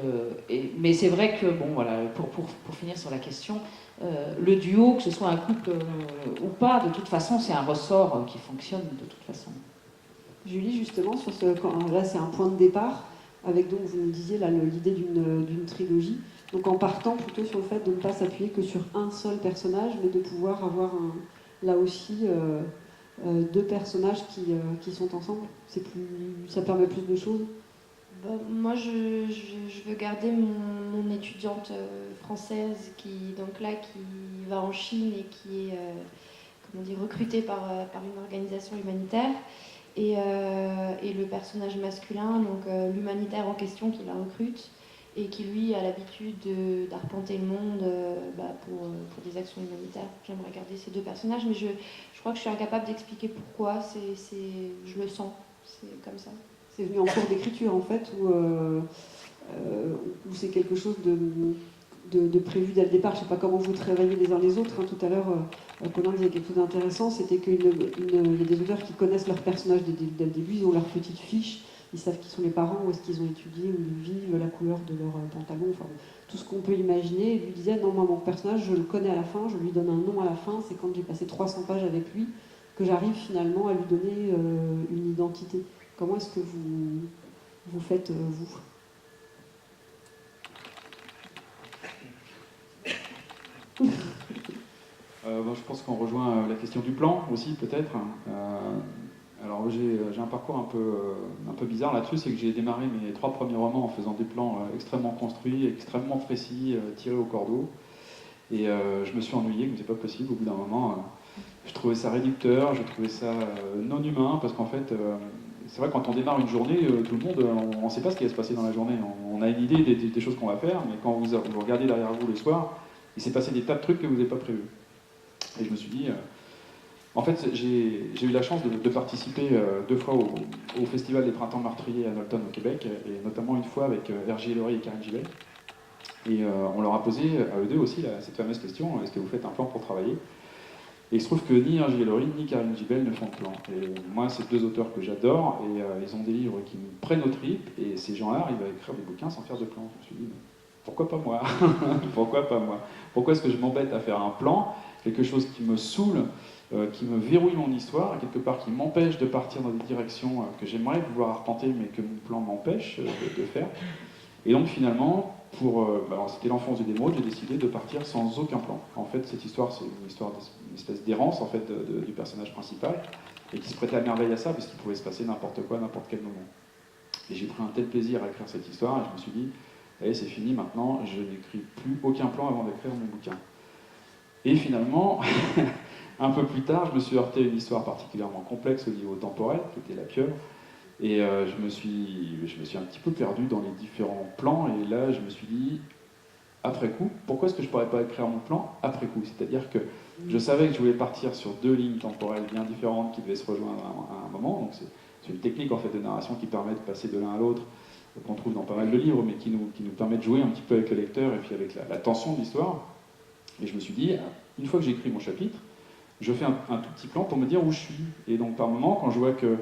mais c'est vrai que, bon, voilà, pour finir sur la question, le duo, que ce soit un couple ou pas, de toute façon, c'est un ressort qui fonctionne de toute façon. Julie, justement, là c'est un point de départ, avec donc, vous nous disiez là l'idée d'une trilogie. Donc en partant plutôt sur le fait de ne pas s'appuyer que sur un seul personnage, mais de pouvoir avoir là aussi deux personnages qui sont ensemble. Ça permet plus de choses. Moi, je veux garder mon étudiante française qui va en Chine et qui est recrutée par une organisation humanitaire. Et le personnage masculin, donc l'humanitaire en question qui la recrute et qui lui a l'habitude d'arpenter le monde pour des actions humanitaires. J'aimerais garder ces deux personnages, mais je crois que je suis incapable d'expliquer pourquoi. Je le sens, c'est comme ça. C'est venu en cours d'écriture en fait, ou c'est quelque chose de prévu dès le départ. Je ne sais pas comment vous travaillez les uns les autres. Hein. Tout à l'heure, Colin disait quelque chose d'intéressant, c'était qu'il y a des auteurs qui connaissent leurs personnages dès le début, ils ont leur petite fiche, ils savent qui sont les parents, où est-ce qu'ils ont étudié, où ils vivent, la couleur de leur pantalon, enfin tout ce qu'on peut imaginer. Et lui disait, non, moi mon personnage, je le connais à la fin, je lui donne un nom à la fin, c'est quand j'ai passé 300 pages avec lui que j'arrive finalement à lui donner une identité. Comment est-ce que vous faites, vous ? Je pense qu'on rejoint la question du plan aussi, peut-être. Alors, j'ai un parcours un peu bizarre là-dessus, c'est que j'ai démarré mes 3 premiers romans en faisant des plans extrêmement construits, extrêmement précis, tirés au cordeau. Et je me suis ennuyé, mais c'est pas possible. Au bout d'un moment, je trouvais ça réducteur, je trouvais ça non humain, parce qu'en fait, c'est vrai, quand on démarre une journée, tout le monde, on ne sait pas ce qui va se passer dans la journée. On a une idée des choses qu'on va faire, mais quand vous regardez derrière vous le soir, il s'est passé des tas de trucs que vous n'avez pas prévus. Et je me suis dit, en fait, j'ai eu la chance de participer 2 fois au Festival des Printemps Meurtriers à Knowlton au Québec, et notamment une fois avec Hergé Laurie et Karine Gibel. Et on leur a posé à eux deux aussi cette fameuse question, est-ce que vous faites un plan pour travailler ? Et il se trouve que ni Hergé Laurie ni Karine Gibel ne font de plan. Et moi, c'est 2 auteurs que j'adore, et ils ont des livres qui me prennent aux tripes, et ces gens-là arrivent à écrire des bouquins sans faire de plan. Je me suis dit, pourquoi pas moi ? Pourquoi pas moi ? Pourquoi est-ce que je m'embête à faire un plan ? Quelque chose qui me saoule, qui me verrouille mon histoire, quelque part qui m'empêche de partir dans des directions que j'aimerais pouvoir arpenter, mais que mon plan m'empêche de faire. Et donc finalement, c'était l'enfance du démo, j'ai décidé de partir sans aucun plan. En fait, cette histoire, c'est une histoire d'une espèce d'errance en fait, du personnage principal, et qui se prêtait à merveille à ça, parce qu'il pouvait se passer n'importe quoi, n'importe quel moment. Et j'ai pris un tel plaisir à écrire cette histoire, et je me suis dit, allez, c'est fini, maintenant, je n'écris plus aucun plan avant d'écrire mon bouquin. Et finalement, un peu plus tard, je me suis heurté à une histoire particulièrement complexe au niveau temporel, qui était La Pieuvre. Et je me suis un petit peu perdu dans les différents plans. Et là, je me suis dit, après coup, pourquoi est-ce que je ne pourrais pas écrire mon plan après coup ? C'est-à-dire que je savais que je voulais partir sur 2 lignes temporelles bien différentes qui devaient se rejoindre à un moment. Donc c'est une technique en fait, de narration qui permet de passer de l'un à l'autre, qu'on trouve dans pas mal de livres, mais qui nous permet de jouer un petit peu avec le lecteur et puis avec la tension de l'histoire. Et je me suis dit, une fois que j'ai écrit mon chapitre, je fais un tout petit plan pour me dire où je suis. Et donc par moment, quand je vois que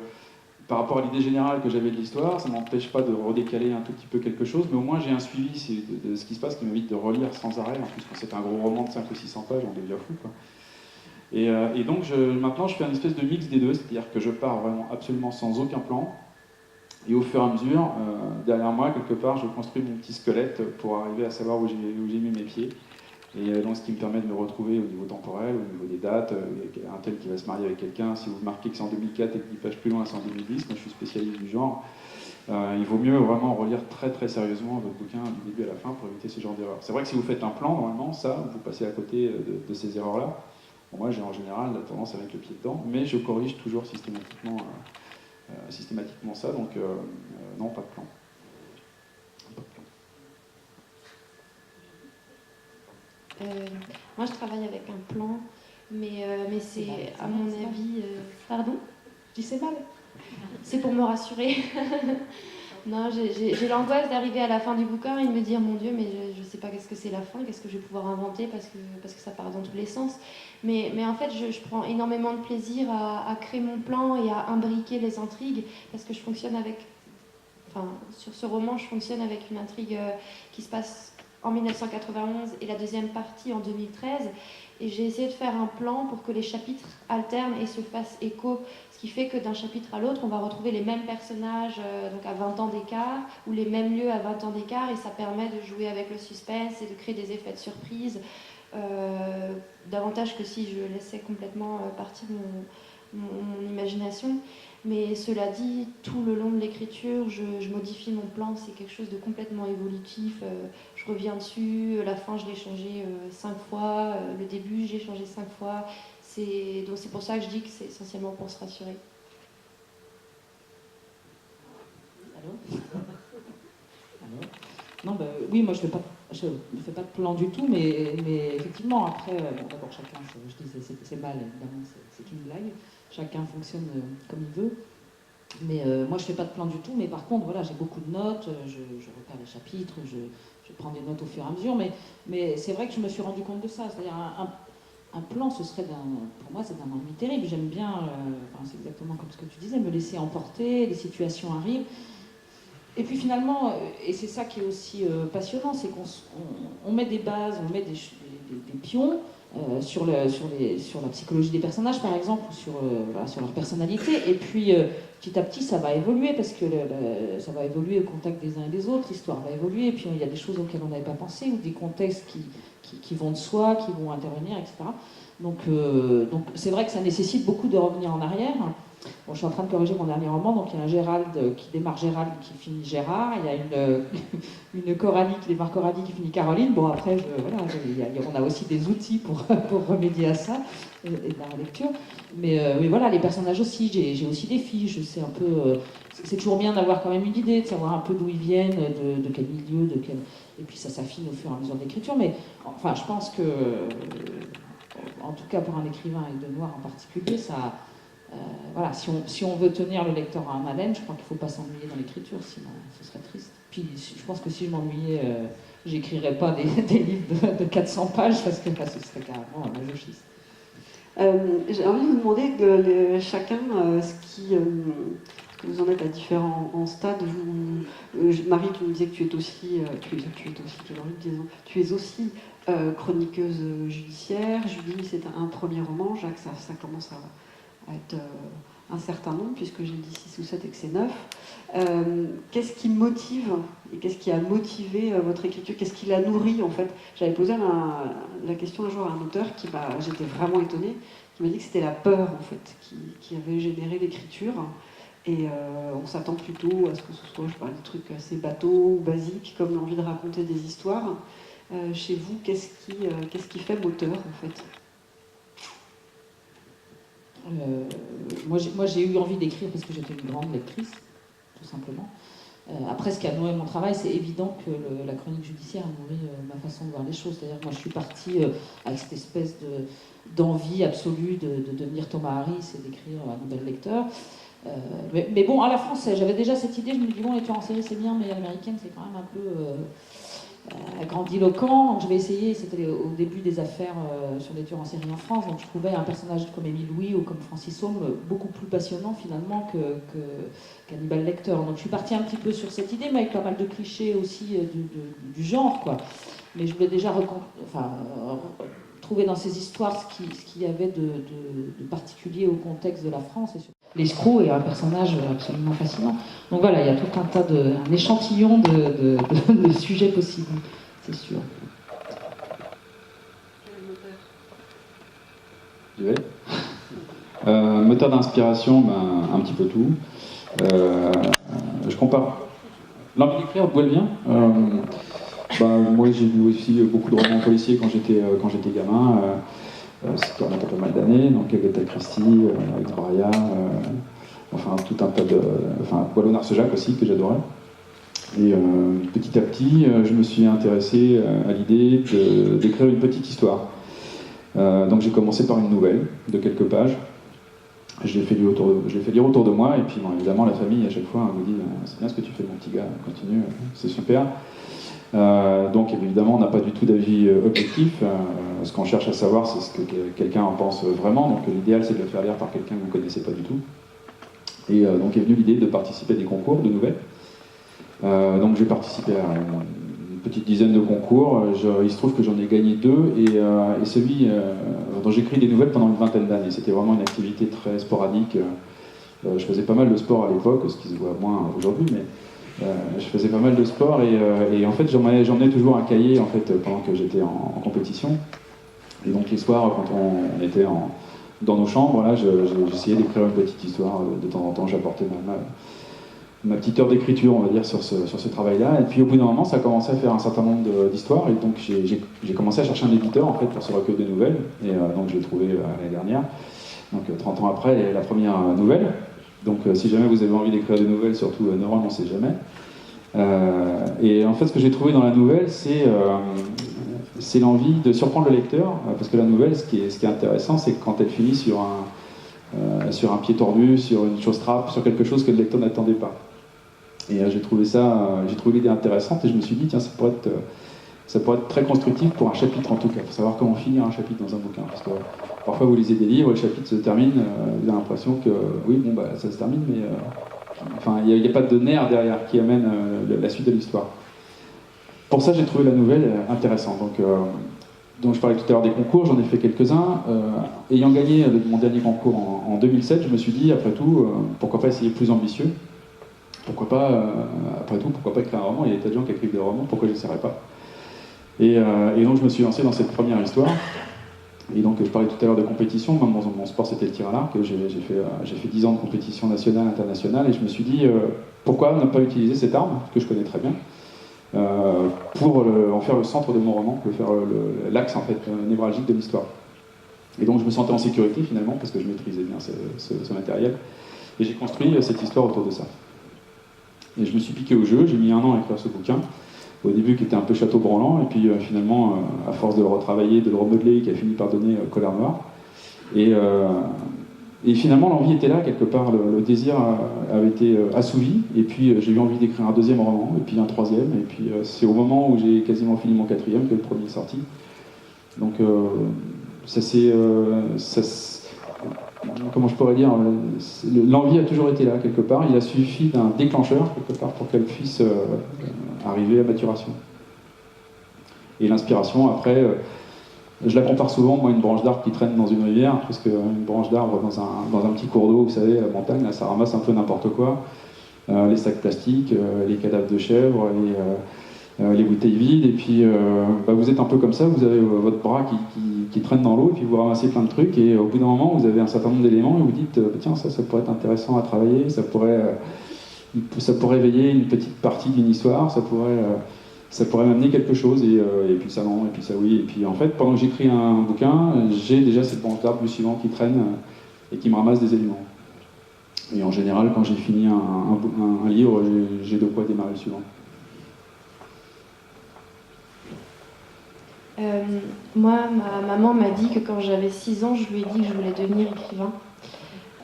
par rapport à l'idée générale que j'avais de l'histoire, ça ne m'empêche pas de redécaler un tout petit peu quelque chose, mais au moins j'ai un suivi de ce qui se passe qui m'évite de relire sans arrêt. En plus, quand c'est un gros roman de 500 ou 600 pages, on devient fou, quoi. Et donc maintenant, je fais une espèce de mix des deux, c'est-à-dire que je pars vraiment absolument sans aucun plan, et au fur et à mesure, derrière moi, quelque part, je construis mon petit squelette pour arriver à savoir où j'ai mis mes pieds. Et donc, ce qui me permet de me retrouver au niveau temporel, au niveau des dates, un tel qui va se marier avec quelqu'un, si vous remarquez que c'est en 2004 et que 10 pages plus loin c'est en 2010, moi je suis spécialiste du genre, il vaut mieux vraiment relire très très sérieusement votre bouquin du début à la fin pour éviter ce genre d'erreurs. C'est vrai que si vous faites un plan, normalement, vous passez à côté de ces erreurs-là. Bon, moi j'ai en général la tendance à mettre le pied dedans, mais je corrige toujours systématiquement ça, donc non, pas de plan. Moi, je travaille avec un plan, mais c'est, à mon avis... Pardon ? Je dis c'est mal. C'est pour me rassurer. Non, j'ai l'angoisse d'arriver à la fin du bouquin et de me dire, mon Dieu, mais je ne sais pas qu'est-ce que c'est la fin, qu'est-ce que je vais pouvoir inventer parce que ça part dans tous les sens. Mais en fait, je prends énormément de plaisir à créer mon plan et à imbriquer les intrigues parce que je fonctionne avec... Enfin, sur ce roman, je fonctionne avec une intrigue qui se passe en 1991 et la deuxième partie en 2013. Et j'ai essayé de faire un plan pour que les chapitres alternent et se fassent écho. Ce qui fait que d'un chapitre à l'autre, on va retrouver les mêmes personnages donc à 20 ans d'écart, ou les mêmes lieux à 20 ans d'écart, et ça permet de jouer avec le suspense et de créer des effets de surprise, davantage que si je laissais complètement partir mon imagination. Mais cela dit, tout le long de l'écriture, je modifie mon plan, c'est quelque chose de complètement évolutif. Je reviens dessus, la fin je l'ai changé 5 fois, le début j'ai changé 5 fois. Donc c'est pour ça que je dis que c'est essentiellement pour se rassurer. Allô? Allô? Non, bah, oui, moi je ne fais pas de plan du tout, mais effectivement, après, bon, d'abord chacun, je disais, c'est mal, évidemment, c'est une blague, chacun fonctionne comme il veut, mais moi je ne fais pas de plan du tout, mais par contre, voilà, j'ai beaucoup de notes, je repère les chapitres, je prends des notes au fur et à mesure, mais c'est vrai que je me suis rendu compte de ça, c'est-à-dire un plan, ce serait pour moi, c'est d'un ennui terrible, j'aime bien, c'est exactement comme ce que tu disais, me laisser emporter, les situations arrivent. Et puis finalement, et c'est ça qui est aussi passionnant, c'est qu'on met des bases, on met des pions sur la psychologie des personnages, par exemple, ou sur leur personnalité. Et puis petit à petit, ça va évoluer, parce que ça va évoluer au contact des uns et des autres, l'histoire va évoluer, et puis il y a des choses auxquelles on n'avait pas pensé, ou des contextes qui vont de soi, qui vont intervenir, etc. Donc c'est vrai que ça nécessite beaucoup de revenir en arrière. Bon, je suis en train de corriger mon dernier roman, donc il y a un Gérald qui démarre Gérald qui finit Gérard, il y a une Coralie qui démarre Coralie qui finit Caroline. Bon, après, on a aussi des outils pour remédier à ça, et de la relecture. Mais voilà, les personnages aussi, j'ai aussi des filles, je sais un peu... c'est toujours bien d'avoir quand même une idée, de savoir un peu d'où ils viennent, de quel milieu, et puis ça s'affine au fur et à mesure de l'écriture. Mais enfin, je pense que, en tout cas pour un écrivain et de noir en particulier, ça... voilà, si on veut tenir le lecteur à un haleine, je crois qu'il ne faut pas s'ennuyer dans l'écriture, sinon ce serait triste. Puis je pense que si je m'ennuyais, j'écrirais pas des livres de 400 pages, parce que ce serait carrément un masochiste. J'ai envie de vous demander chacun que vous en êtes à différents stades. Marie, tu me disais que tu es aussi, tu es aussi chroniqueuse judiciaire. Julie, c'est un premier roman. Jacques, ça commence à être un certain nombre, puisque j'ai dit 6 ou 7 et que c'est 9. Qu'est-ce qui motive et qu'est-ce qui a motivé votre écriture? Qu'est-ce qui l'a nourri, en fait? J'avais posé la question un jour à un auteur j'étais vraiment étonnée, qui m'a dit que c'était la peur, en fait, qui avait généré l'écriture. Et on s'attend plutôt à ce que ce soit, des trucs assez bateaux ou basiques, comme l'envie de raconter des histoires. Chez vous, qu'est-ce qui fait moteur, en fait? Moi, j'ai eu envie d'écrire parce que j'étais une grande lectrice, tout simplement. Après, ce qui a nourri mon travail, c'est évident que la chronique judiciaire a nourri ma façon de voir les choses. C'est-à-dire que moi, je suis partie avec cette espèce d'envie absolue de devenir Thomas Harris et d'écrire un nouvel lecteur. Mais bon, à la française, j'avais déjà cette idée, je me dis, bon, les tueurs en série, c'est bien, mais l'américaine, c'est quand même un peu grandiloquent. Donc je vais essayer, c'était au début des affaires sur les tueurs en série en France, donc je trouvais un personnage comme Émile Louis ou comme Francis Aume beaucoup plus passionnant finalement qu'Hannibal Lecter. Donc je suis partie un petit peu sur cette idée, mais avec pas mal de clichés aussi du genre, quoi. Mais je voulais déjà trouver dans ces histoires ce qu'il y avait de particulier au contexte de la France. Et l'escroc est un personnage absolument fascinant. Donc voilà, il y a tout un tas un échantillon de sujets possibles, c'est sûr. Moteur d'inspiration, un petit peu tout. Je compare. L'envie d'écrire, d'où elle vient moi, j'ai lu aussi beaucoup de romans policiers quand j'étais gamin. C'était il y a pas mal d'années, donc Agatha Christie, Alex Barria, tout un tas de... Boileau Narcejac aussi, que j'adorais. Et petit à petit, je me suis intéressé à l'idée d'écrire une petite histoire. Donc j'ai commencé par une nouvelle de quelques pages. Je l'ai fait lire autour de moi, et puis bon, évidemment la famille à chaque fois vous dit c'est bien ce que tu fais mon petit gars, continue, c'est super. Donc évidemment on n'a pas du tout d'avis objectif, ce qu'on cherche à savoir c'est ce que quelqu'un en pense vraiment, donc l'idéal c'est de le faire lire par quelqu'un que vous ne connaissez pas du tout. Et donc est venue l'idée de participer à des concours de nouvelles. Donc j'ai participé à une petite dizaine de concours, il se trouve que j'en ai gagné 2, et celui dont j'écris des nouvelles pendant une vingtaine d'années. C'était vraiment une activité très sporadique. Je faisais pas mal de sport à l'époque, ce qui se voit moins aujourd'hui, mais je faisais pas mal de sport, et en fait j'emmenais toujours un cahier en fait, pendant que j'étais en compétition. Et donc les soirs, quand on était dans nos chambres, là, j'essayais d'écrire une petite histoire. De temps en temps, j'apportais ma petite heure d'écriture, on va dire, sur ce travail-là. Et puis au bout d'un moment, ça a commencé à faire un certain nombre d'histoires, et donc j'ai commencé à chercher un éditeur en fait, pour ce recueil de nouvelles, et donc je l'ai trouvé l'année dernière. Donc 30 ans après, la première nouvelle. Donc si jamais vous avez envie d'écrire des nouvelles, surtout Neuron, on ne sait jamais. Et en fait, ce que j'ai trouvé dans la nouvelle, c'est l'envie de surprendre le lecteur, parce que la nouvelle, ce qui est intéressant, c'est que quand elle finit sur un pied tordu, sur une chose trappe, sur quelque chose que le lecteur n'attendait pas. Et j'ai trouvé l'idée intéressante, et je me suis dit, tiens, ça pourrait être très constructif pour un chapitre en tout cas, pour savoir comment finir un chapitre dans un bouquin. Parce que parfois vous lisez des livres, le chapitre se termine, vous avez l'impression que oui, bon, bah, ça se termine, mais enfin, il n'y a pas de nerf derrière qui amène la suite de l'histoire. Pour ça, j'ai trouvé la nouvelle intéressante. Donc je parlais tout à l'heure des concours, j'en ai fait quelques-uns. Ayant gagné mon dernier concours en 2007, je me suis dit, après tout, pourquoi pas essayer plus ambitieux? Pourquoi pas écrire un roman? Il y a des tas de gens qui écrivent des romans, pourquoi je n'essaierais pas? Et donc je me suis lancé dans cette première histoire. Et donc je parlais tout à l'heure de compétition, moi, mon sport c'était le tir à l'arc, j'ai fait 10 ans de compétition nationale, internationale, et je me suis dit, pourquoi ne pas utiliser cette arme, que je connais très bien, pour en faire le centre de mon roman, pour faire l'axe en fait, névralgique de l'histoire. Et donc je me sentais en sécurité finalement, parce que je maîtrisais bien ce matériel, et j'ai construit cette histoire autour de ça. Et je me suis piqué au jeu, j'ai mis 1 an à écrire ce bouquin, au début qui était un peu château branlant, et puis finalement, à force de le retravailler, de le remodeler, qui a fini par donner Colère Noire. Et finalement, l'envie était là, quelque part, le désir avait été assouvi, et puis j'ai eu envie d'écrire un 2e roman, et puis un 3e, et puis c'est au moment où j'ai quasiment fini mon 4e que le premier est sorti. Donc comment je pourrais dire, l'envie a toujours été là, quelque part, il a suffi d'un déclencheur, quelque part, pour qu'elle puisse arriver à maturation. Et l'inspiration, après, je la compare souvent, moi, à une branche d'arbre qui traîne dans une rivière, parce qu'une branche d'arbre dans un petit cours d'eau, vous savez, à la montagne, là, ça ramasse un peu n'importe quoi, les sacs plastiques, les cadavres de chèvres, les bouteilles vides, et puis vous êtes un peu comme ça, vous avez votre bras qui traîne dans l'eau, et puis vous ramassez plein de trucs, et au bout d'un moment, vous avez un certain nombre d'éléments, et vous dites, tiens, ça pourrait être intéressant à travailler, ça pourrait éveiller une petite partie d'une histoire, ça pourrait m'amener quelque chose, et puis ça non, et puis ça oui, et puis en fait, pendant que j'écris un bouquin, j'ai déjà cette branche d'arbre du suivant qui traîne, et qui me ramasse des éléments. Et en général, quand j'ai fini un livre, j'ai de quoi démarrer le suivant. Moi, ma maman m'a dit que quand j'avais 6 ans, je lui ai dit que je voulais devenir écrivain.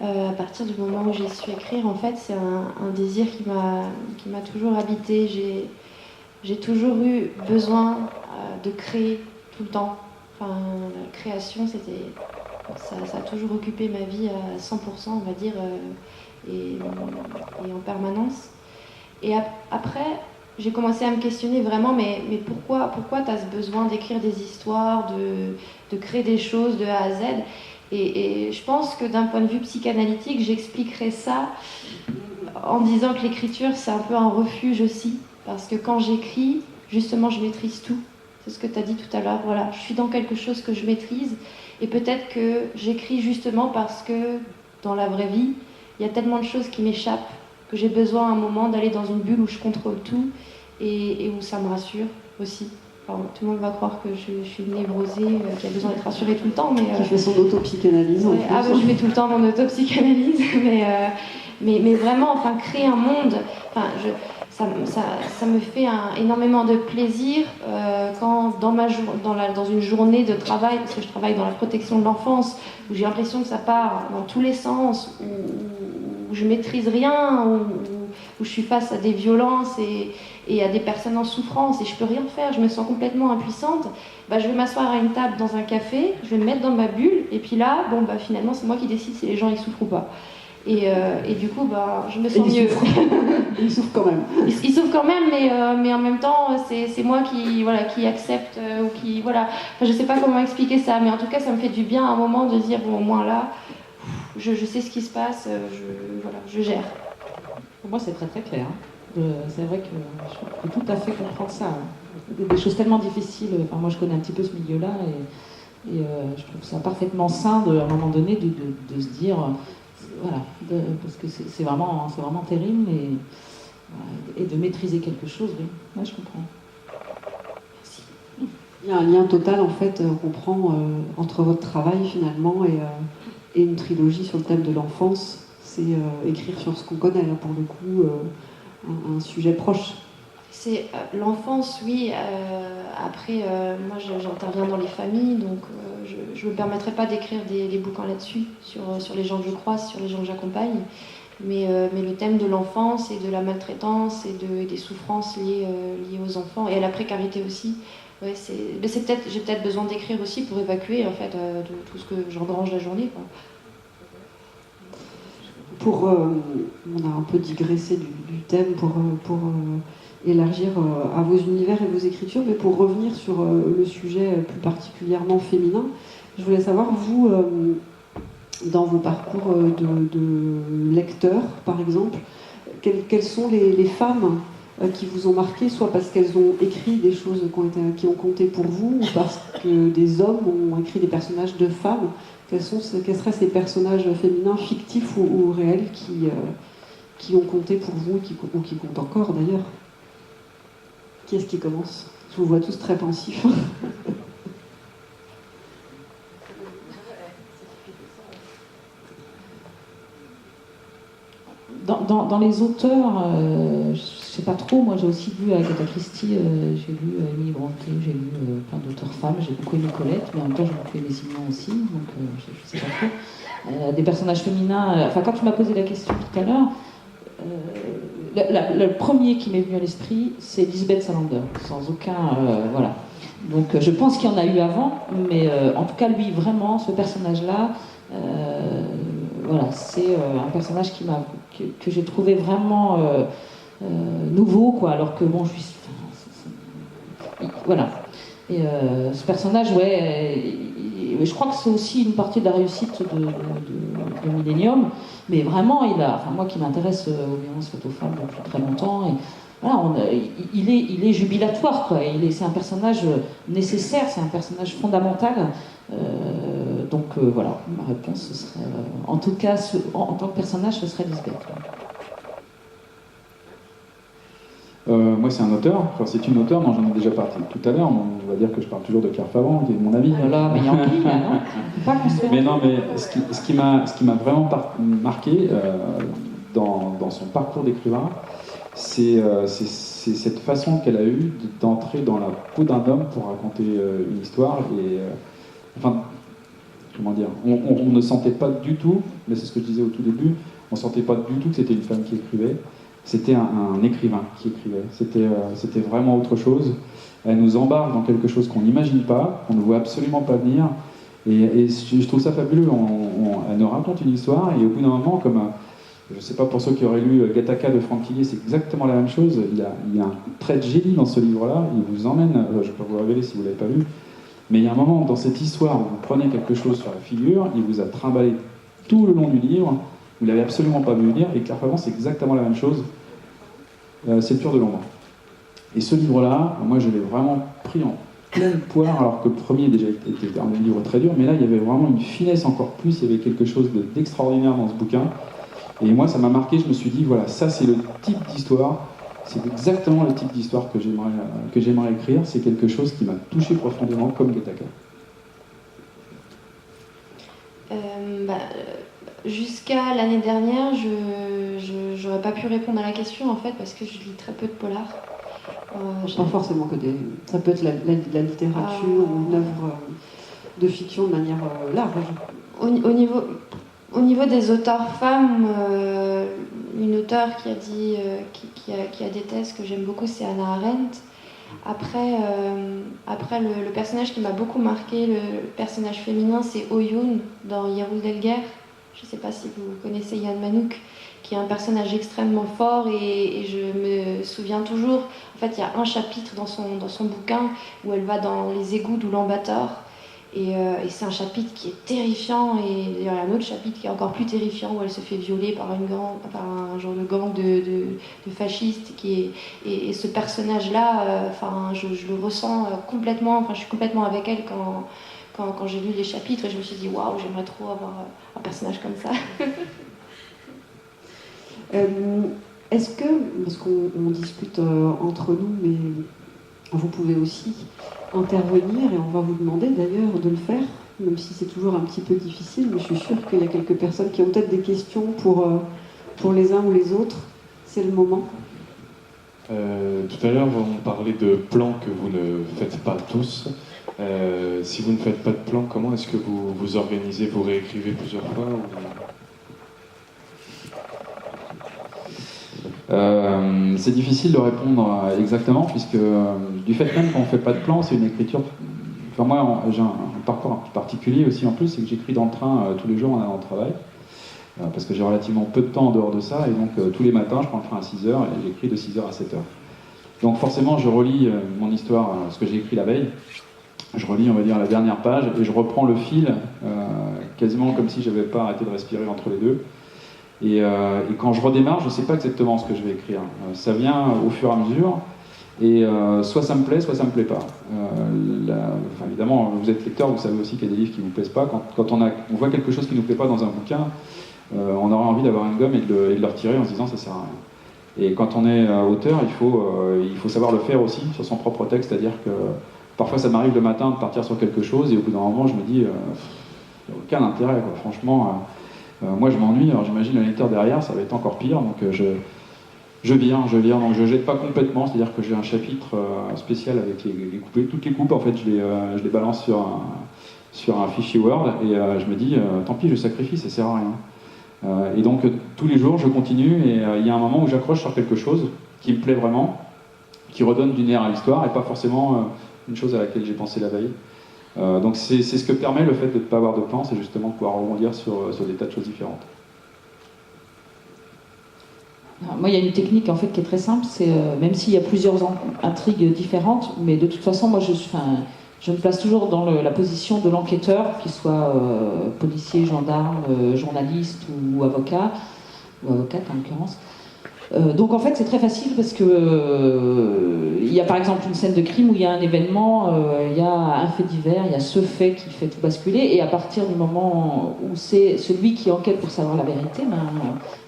À partir du moment où j'ai su écrire, en fait, c'est un désir qui m'a toujours habité. J'ai toujours eu besoin de créer tout le temps. Enfin, la création, ça a toujours occupé ma vie à 100%, on va dire, et en permanence. Et après, j'ai commencé à me questionner vraiment, mais pourquoi tu as ce besoin d'écrire des histoires, de créer des choses de A à Z? Et je pense que d'un point de vue psychanalytique, j'expliquerais ça en disant que l'écriture, c'est un peu un refuge aussi. Parce que quand j'écris, justement, je maîtrise tout. C'est ce que tu as dit tout à l'heure. Voilà, je suis dans quelque chose que je maîtrise. Et peut-être que j'écris justement parce que dans la vraie vie, il y a tellement de choses qui m'échappent que j'ai besoin à un moment d'aller dans une bulle où je contrôle tout et où ça me rassure aussi. Alors, tout le monde va croire que je suis une névrosée qui a besoin d'être rassurée tout le temps. Mais, qui fait son auto-psychanalyse. Ouais, je fais tout le temps mon auto-psychanalyse. Mais vraiment, enfin, créer un monde... Enfin, ça me fait énormément de plaisir quand dans une journée de travail, parce que je travaille dans la protection de l'enfance, où j'ai l'impression que ça part dans tous les sens, où je maîtrise rien, où je suis face à des violences et à des personnes en souffrance et je peux rien faire, je me sens complètement impuissante, bah, je vais m'asseoir à une table dans un café, je vais me mettre dans ma bulle et puis là, bon, bah, finalement c'est moi qui décide si les gens ils souffrent ou pas. Et du coup, bah, je me sens mieux. Ils souffrent quand même. Ils souffrent quand même, mais en même temps, c'est moi qui accepte ou qui, voilà. Enfin, je sais pas comment expliquer ça, mais en tout cas, ça me fait du bien à un moment de dire, bon, au moins là, je sais ce qui se passe, je gère. Pour moi, c'est très très clair. C'est vrai que je peux tout à fait comprendre ça. Des choses tellement difficiles. Enfin, moi, je connais un petit peu ce milieu-là et je trouve ça parfaitement sain, à un moment donné, de se dire, voilà, parce que c'est vraiment terrible et de maîtriser quelque chose. Oui, ouais, je comprends. Merci. Il y a un lien total, en fait, qu'on prend entre votre travail, finalement, et une trilogie sur le thème de l'enfance. C'est écrire sur ce qu'on connaît, là, pour le coup, un sujet proche. C'est l'enfance, oui. Après, moi, j'interviens dans les familles, donc je ne me permettrai pas d'écrire des bouquins là-dessus, sur les gens que je croise, sur les gens que j'accompagne. Mais le thème de l'enfance et de la maltraitance et des souffrances liées aux enfants et à la précarité aussi, ouais, j'ai peut-être besoin d'écrire aussi pour évacuer en fait de tout ce que j'engrange la journée, quoi. On a un peu digressé du thème pour élargir à vos univers et vos écritures, mais pour revenir sur le sujet plus particulièrement féminin, je voulais savoir, vous, dans vos parcours de lecteurs, par exemple, quelles sont les femmes qui vous ont marqué, soit parce qu'elles ont écrit des choses qui ont compté pour vous, ou parce que des hommes ont écrit des personnages de femmes. Quels seraient ces personnages féminins fictifs ou réels qui ont compté pour vous, ou qui comptent encore d'ailleurs? Qui est-ce qui commence? Je vous vois tous très pensifs. Dans les auteurs, je sais pas trop, moi j'ai aussi lu Agatha Christie, j'ai lu Emily Brontë, j'ai lu plein d'auteurs femmes, j'ai beaucoup aimé Colette, mais en même temps j'ai beaucoup aimé Simon aussi, donc je sais pas trop. Des personnages féminins, enfin quand tu m'as posé la question tout à l'heure, le premier qui m'est venu à l'esprit, c'est Lisbeth Salander, sans aucun, voilà. Donc je pense qu'il y en a eu avant, mais en tout cas lui vraiment, ce personnage-là, voilà, c'est un personnage que j'ai trouvé vraiment nouveau, quoi, alors que bon, je suis... Voilà. Et ce personnage, ouais, je crois que c'est aussi une partie de la réussite de Millennium, mais vraiment, enfin, moi qui m'intéresse aux violences faites aux femmes depuis très longtemps, et voilà, il est jubilatoire, quoi. C'est un personnage nécessaire, c'est un personnage fondamental. Donc voilà, ma réponse ce serait, en tout cas, en tant que personnage, ce serait Lisbeth. Moi, c'est un auteur, enfin, c'est une auteure dont j'en ai déjà parlé tout à l'heure. On va dire que je parle toujours de Claire Favant, qui est mon amie. Voilà, mais il y en a, non? Pas mais non, mais ce qui m'a vraiment marqué dans son parcours d'écrivain, c'est cette façon qu'elle a eue d'entrer dans la peau d'un homme pour raconter une histoire. Et enfin, comment dire, on ne sentait pas du tout, mais c'est ce que je disais au tout début, on ne sentait pas du tout que c'était une femme qui écrivait. C'était un écrivain qui écrivait. C'était vraiment autre chose. Elle nous embarque dans quelque chose qu'on n'imagine pas, qu'on ne voit absolument pas venir. Et je trouve ça fabuleux. Elle nous raconte une histoire et au bout d'un moment, comme je ne sais pas pour ceux qui auraient lu Gattaca de Franck Tillier, c'est exactement la même chose. Il y a un trait de génie dans ce livre-là. Il vous emmène, je peux vous révéler si vous ne l'avez pas lu, mais il y a un moment dans cette histoire où vous prenez quelque chose sur la figure, il vous a trimballé tout le long du livre. Vous ne l'avez absolument pas vu venir, et Claire Favant, c'est exactement la même chose. C'est le Tour de l'ombre. Et ce livre-là, moi, je l'ai vraiment pris en pleine poire, alors que le premier déjà était un livre très dur, mais là, il y avait vraiment une finesse encore plus, il y avait quelque chose d'extraordinaire dans ce bouquin. Et moi, ça m'a marqué, je me suis dit, voilà, ça, c'est le type d'histoire, c'est exactement le type d'histoire que j'aimerais écrire, c'est quelque chose qui m'a touché profondément, comme Gattaca. jusqu'à l'année dernière, je n'aurais pas pu répondre à la question en fait parce que je lis très peu de polars. Pas forcément que des. Ça peut être la littérature ou une œuvre de fiction de manière large. Au niveau des auteurs femmes, une auteure qui a dit, qui a des thèses que j'aime beaucoup, c'est Hannah Arendt. Après le personnage qui m'a beaucoup marqué, le personnage féminin, c'est Oh-Yoon dans Yeroul Delger. Je ne sais pas si vous connaissez Yann Manouk, qui est un personnage extrêmement fort et je me souviens toujours. En fait, il y a un chapitre dans son bouquin où elle va dans les égouts d'Oulan-Bator. Et c'est un chapitre qui est terrifiant, et il y a un autre chapitre qui est encore plus terrifiant où elle se fait violer par un genre de gang de fascistes. Et ce personnage-là, je le ressens complètement, je suis complètement avec elle quand j'ai lu les chapitres, et je me suis dit waouh, j'aimerais trop avoir un personnage comme ça. Est-ce que, parce qu'on discute entre nous, mais vous pouvez aussi intervenir, et on va vous demander d'ailleurs de le faire, même si c'est toujours un petit peu difficile, mais je suis sûre qu'il y a quelques personnes qui ont peut-être des questions pour les uns ou les autres. C'est le moment. Tout à l'heure, on parlait de plans que vous ne faites pas tous. Si vous ne faites pas de plan, comment est-ce que vous vous organisez? Vous réécrivez plusieurs fois ou... C'est difficile de répondre exactement, puisque du fait même qu'on ne fait pas de plan, c'est une écriture. Enfin, moi, j'ai un parcours un peu particulier aussi en plus, c'est que j'écris dans le train tous les jours en allant au travail, parce que j'ai relativement peu de temps en dehors de ça, et donc tous les matins, je prends le train à 6h et j'écris de 6h à 7h. Donc forcément, je relis mon histoire, ce que j'ai écrit la veille, je relis, on va dire, la dernière page, et je reprends le fil, quasiment comme si je n'avais pas arrêté de respirer entre les deux. Et quand je redémarre, je ne sais pas exactement ce que je vais écrire. Ça vient au fur et à mesure, et soit ça me plaît, soit ça ne me plaît pas. Évidemment, vous êtes lecteur, vous savez aussi qu'il y a des livres qui ne vous plaisent pas. Quand on voit quelque chose qui ne nous plaît pas dans un bouquin, on aura envie d'avoir une gomme et de le retirer en se disant ça ne sert à rien. Et quand on est auteur, il faut savoir le faire aussi sur son propre texte, c'est-à-dire que parfois ça m'arrive le matin de partir sur quelque chose, et au bout d'un moment, je me dis, il n'y a aucun intérêt, quoi. Franchement... moi je m'ennuie, alors j'imagine le lecteur derrière, ça va être encore pire, donc je vire, donc je jette pas complètement, c'est-à-dire que j'ai un chapitre spécial avec les coupés, toutes les coupes en fait je les balance sur un fichier Word, et je me dis tant pis, je sacrifie, ça sert à rien. Et donc tous les jours je continue, et il y a un moment où j'accroche sur quelque chose qui me plaît vraiment, qui redonne du nerf à l'histoire, et pas forcément une chose à laquelle j'ai pensé la veille. Donc c'est ce que permet le fait de ne pas avoir de plan, c'est justement de pouvoir rebondir sur des tas de choses différentes. Alors, moi, il y a une technique en fait qui est très simple, c'est même s'il y a plusieurs intrigues différentes, mais de toute façon, moi, je me place toujours dans la position de l'enquêteur, qu'il soit policier, gendarme, journaliste ou avocate en l'occurrence. Donc en fait c'est très facile parce que il y a par exemple une scène de crime où il y a un événement, il y a un fait divers, il y a ce fait qui fait tout basculer, et à partir du moment où c'est celui qui enquête pour savoir la vérité,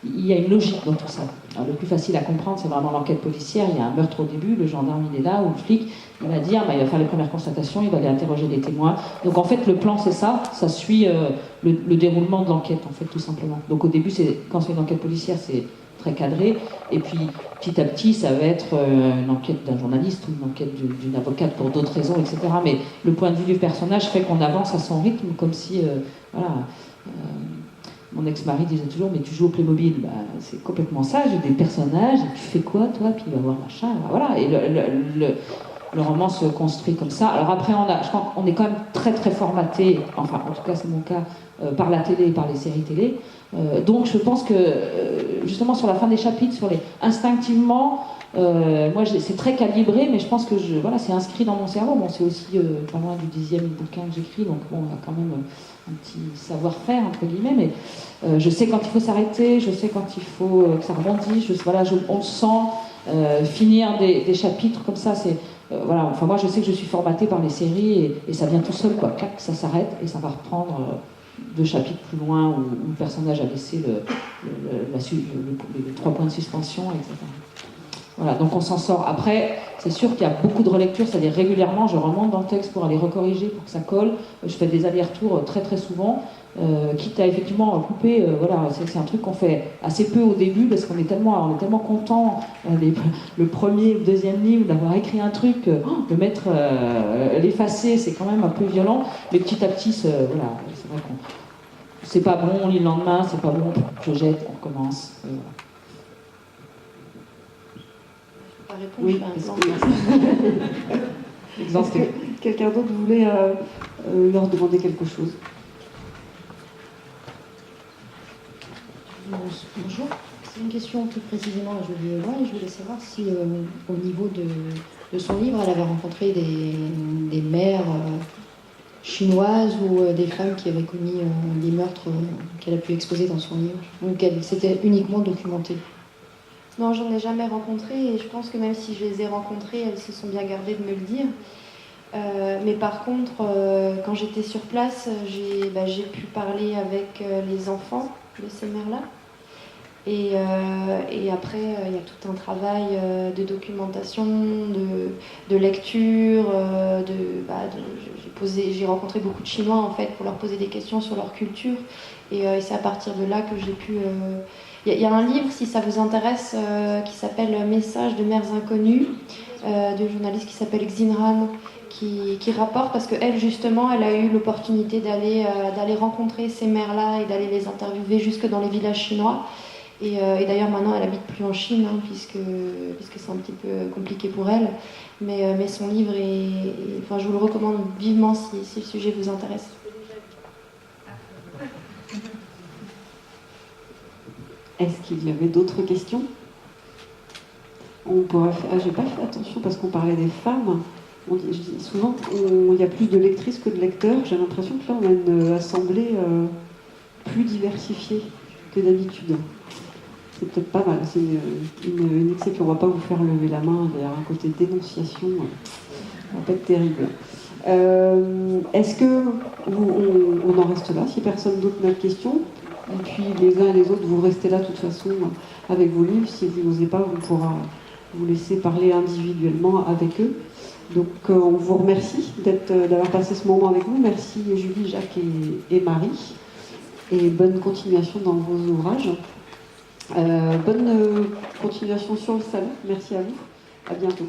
il y a une logique dans tout ça. Alors, le plus facile à comprendre, c'est vraiment l'enquête policière. Il y a un meurtre au début, le gendarme il est là, ou le flic il va dire, il va faire les premières constatations, il va aller interroger les témoins. Donc en fait le plan c'est ça suit le déroulement de l'enquête en fait tout simplement. Donc au début quand c'est une enquête policière c'est très cadré, et puis petit à petit ça va être une enquête d'un journaliste ou une enquête d'une avocate pour d'autres raisons, etc. Mais le point de vue du personnage fait qu'on avance à son rythme, comme si mon ex-mari disait toujours, mais tu joues au Playmobil, c'est complètement ça, j'ai des personnages, et tu fais quoi toi, puis il va voir machin, voilà, et le roman se construit comme ça. Alors après je crois qu'on est quand même très très formaté, enfin en tout cas c'est mon cas, par la télé et par les séries télé. Donc je pense que justement sur la fin des chapitres, instinctivement, moi c'est très calibré, mais je pense que c'est inscrit dans mon cerveau. Bon, c'est aussi pas loin du 10e bouquin que j'écris, donc bon, on a quand même un petit savoir-faire entre guillemets, mais je sais quand il faut s'arrêter, je sais quand il faut que ça rebondisse, on le sent. Finir des chapitres comme ça, c'est enfin moi je sais que je suis formatée par les séries, et ça vient tout seul, quoi. Clac, ça s'arrête et ça va reprendre 2 chapitres plus loin où le personnage a laissé les 3 points de suspension, etc. Voilà, donc on s'en sort. Après, c'est sûr qu'il y a beaucoup de relectures, c'est-à-dire régulièrement, je remonte dans le texte pour aller recorriger, pour que ça colle. Je fais des allers-retours très très souvent, quitte à effectivement couper. Voilà, c'est un truc qu'on fait assez peu au début parce on est tellement content le premier, le deuxième livre d'avoir écrit un truc, l'effacer, c'est quand même un peu violent. Mais petit à petit, voilà, c'est vrai qu'on c'est pas bon, on lit le lendemain, c'est pas bon, je jette, on recommence. Voilà. Pas répondre, Oui, je fais un plan. Est-ce que quelqu'un d'autre voulait leur demander quelque chose? Bonjour, c'est une question plus précisément à Julie Leloir et je voulais savoir si au niveau de son livre, elle avait rencontré des mères chinoises ou des femmes qui avaient commis des meurtres qu'elle a pu exposer dans son livre, ou qu'elle s'était uniquement documentée. Non, j'en ai jamais rencontré et je pense que même si je les ai rencontrées, elles se sont bien gardées de me le dire. Mais par contre, quand j'étais sur place, j'ai pu parler avec les enfants de ces mères-là. Et après, il y a tout un travail de documentation, de lecture. J'ai rencontré beaucoup de Chinois en fait pour leur poser des questions sur leur culture. Et c'est à partir de là que j'ai pu. Il y a un livre, si ça vous intéresse, qui s'appelle Messages de mères inconnues, d'une journaliste qui s'appelle Xinran, qui rapporte parce qu'elle, justement, elle a eu l'opportunité d'aller rencontrer ces mères-là et d'aller les interviewer jusque dans les villages chinois. Et d'ailleurs, maintenant, elle habite plus en Chine, hein, puisque c'est un petit peu compliqué pour elle. Mais son livre enfin, je vous le recommande vivement si le sujet vous intéresse. Est-ce qu'il y avait d'autres questions? On pourrait faire... j'ai pas fait attention parce qu'on parlait des femmes. Je dis souvent qu'il y a plus de lectrices que de lecteurs. J'ai l'impression que là, on a une assemblée plus diversifiée que d'habitude. C'est peut-être pas mal. C'est une exception. On ne va pas vous faire lever la main. Il y a un côté dénonciation. Ça va pas être terrible. Est-ce que on en reste là si personne d'autre n'a de questions? Et puis les uns et les autres, vous restez là de toute façon avec vos livres. Si vous n'osez pas, on pourra vous laisser parler individuellement avec eux. Donc on vous remercie d'avoir passé ce moment avec nous. Merci Julie, Jacques et Marie. Et bonne continuation dans vos ouvrages. Bonne continuation sur le salon. Merci à vous. À bientôt.